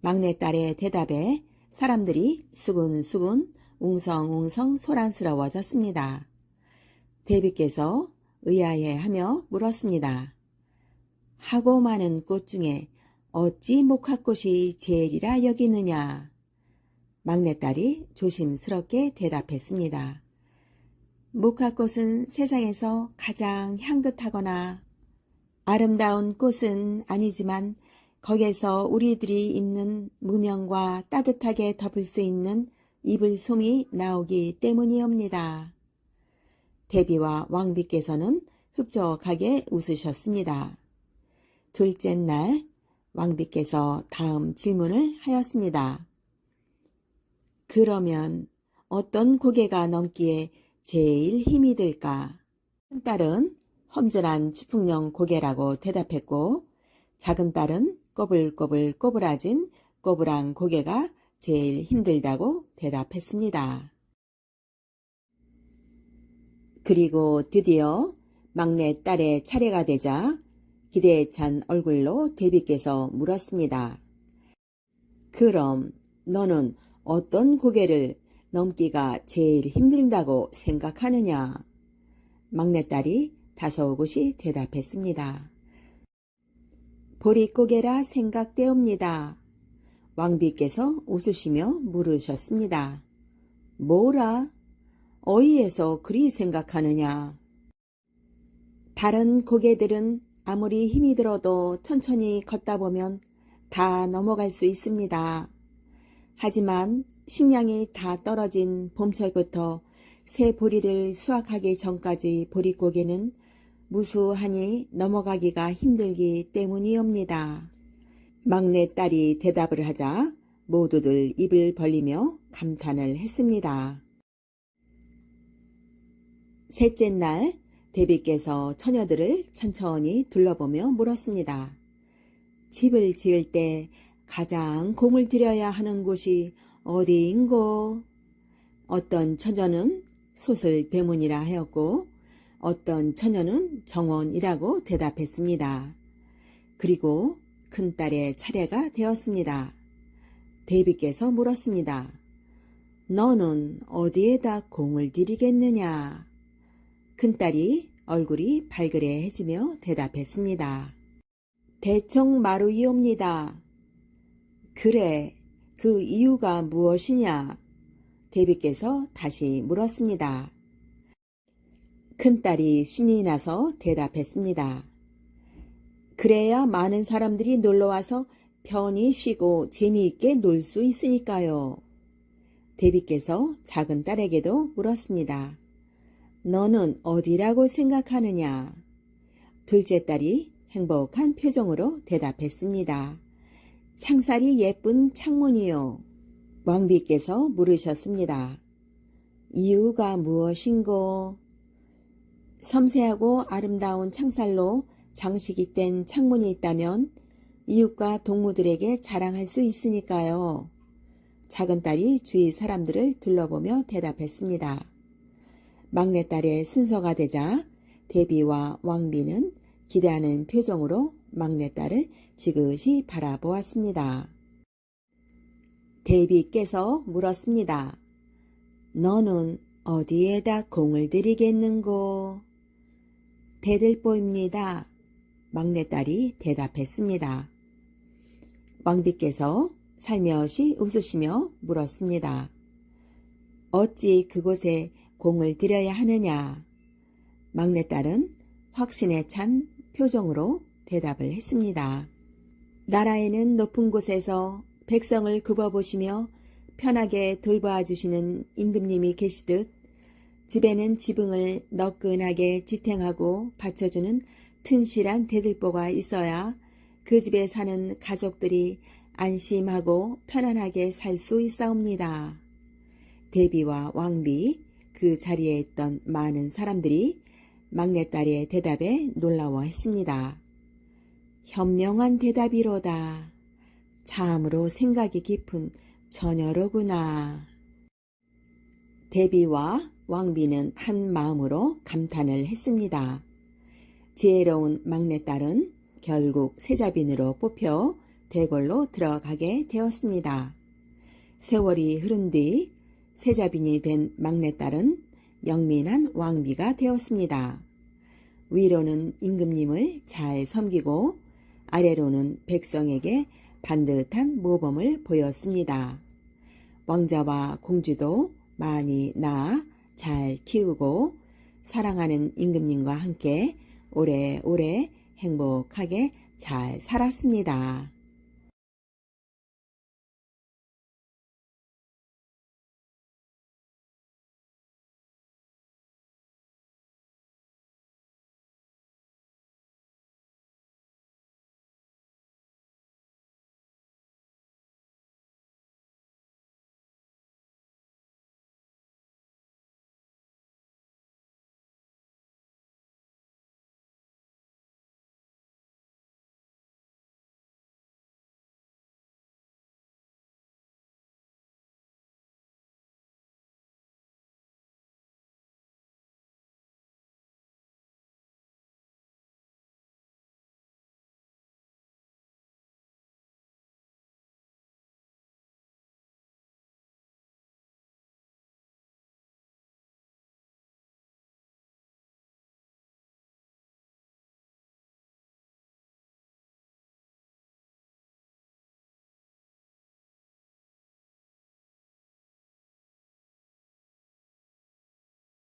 막내딸의 대답에 사람들이 수군수군 웅성웅성 소란스러워졌습니다. 대비께서 의아해하며 물었습니다. 하고 많은 꽃 중에 어찌 목화꽃이 제일이라 여기느냐? 막내딸이 조심스럽게 대답했습니다. 목화꽃은 세상에서 가장 향긋하거나 아름다운 꽃은 아니지만 거기에서 우리들이 입는 무명과 따뜻하게 덮을 수 있는 이불 솜이 나오기 때문이옵니다. 대비와 왕비께서는 흡족하게 웃으셨습니다. 둘째 날 왕비께서 다음 질문을 하였습니다. 그러면 어떤 고개가 넘기에 제일 힘이 들까? 큰 딸은 험준한 추풍령 고개라고 대답했고 작은 딸은 꼬불꼬불 꼬부라진 꼬부랑 고개가 제일 힘들다고 대답했습니다. 그리고 드디어 막내 딸의 차례가 되자 기대에 찬 얼굴로 대비께서 물었습니다. 그럼 너는 어떤 고개를 넘기가 제일 힘들다고 생각하느냐? 막내딸이 다소곳이 대답했습니다. 보릿고개라 생각되옵니다. 왕비께서 웃으시며 물으셨습니다. 뭐라? 어이에서 그리 생각하느냐? 다른 고개들은 아무리 힘이 들어도 천천히 걷다 보면 다 넘어갈 수 있습니다. 하지만 식량이 다 떨어진 봄철부터 새 보리를 수확하기 전까지 보릿고개는 무수하니 넘어가기가 힘들기 때문이옵니다. 막내딸이 대답을 하자 모두들 입을 벌리며 감탄을 했습니다. 셋째 날 대비께서 처녀들을 천천히 둘러보며 물었습니다. 집을 지을 때 가장 공을 들여야 하는 곳이 어디인고? 어떤 처녀는 솥을대문이라 하였고 어떤 처녀는 정원이라고 대답했습니다. 그리고 큰딸의 차례가 되었습니다. 대비께서 물었습니다. 너는 어디에다 공을 들이겠느냐? 큰딸이 얼굴이 발그레해지며 대답했습니다. 대청 마루이옵니다. 그래, 그 이유가 무엇이냐? 대비께서 다시 물었습니다. 큰딸이 신이 나서 대답했습니다. 그래야 많은 사람들이 놀러와서 편히 쉬고 재미있게 놀 수 있으니까요. 대비께서 작은 딸에게도 물었습니다. 너는 어디라고 생각하느냐? 둘째 딸이 행복한 표정으로 대답했습니다. 창살이 예쁜 창문이요. 왕비께서 물으셨습니다. 이유가 무엇인고? 섬세하고 아름다운 창살로 장식이 된 창문이 있다면 이웃과 동무들에게 자랑할 수 있으니까요. 작은 딸이 주위 사람들을 둘러보며 대답했습니다. 막내딸의 순서가 되자 대비와 왕비는 기대하는 표정으로 막내딸을 지그시 바라보았습니다. 대비께서 물었습니다. 너는 어디에다 공을 들이겠는고? 대들보입니다. 막내딸이 대답했습니다. 왕비께서 살며시 웃으시며 물었습니다. 어찌 그곳에 공을 들여야 하느냐? 막내딸은 확신에 찬 표정으로 대답을 했습니다. 나라에는 높은 곳에서 백성을 굽어보시며 편하게 돌보아 주시는 임금님이 계시듯 집에는 지붕을 너끈하게 지탱하고 받쳐주는 튼실한 대들보가 있어야 그 집에 사는 가족들이 안심하고 편안하게 살 수 있사옵니다. 대비와 왕비, 그 자리에 있던 많은 사람들이 막내딸의 대답에 놀라워했습니다. 현명한 대답이로다. 참으로 생각이 깊은 처녀로구나. 대비와 왕비는 한 마음으로 감탄을 했습니다. 지혜로운 막내딸은 결국 세자빈으로 뽑혀 대궐로 들어가게 되었습니다. 세월이 흐른 뒤 세자빈이 된 막내딸은 영민한 왕비가 되었습니다. 위로는 임금님을 잘 섬기고 아래로는 백성에게 반듯한 모범을 보였습니다. 왕자와 공주도 많이 낳아 잘 키우고 사랑하는 임금님과 함께 오래오래 행복하게 잘 살았습니다.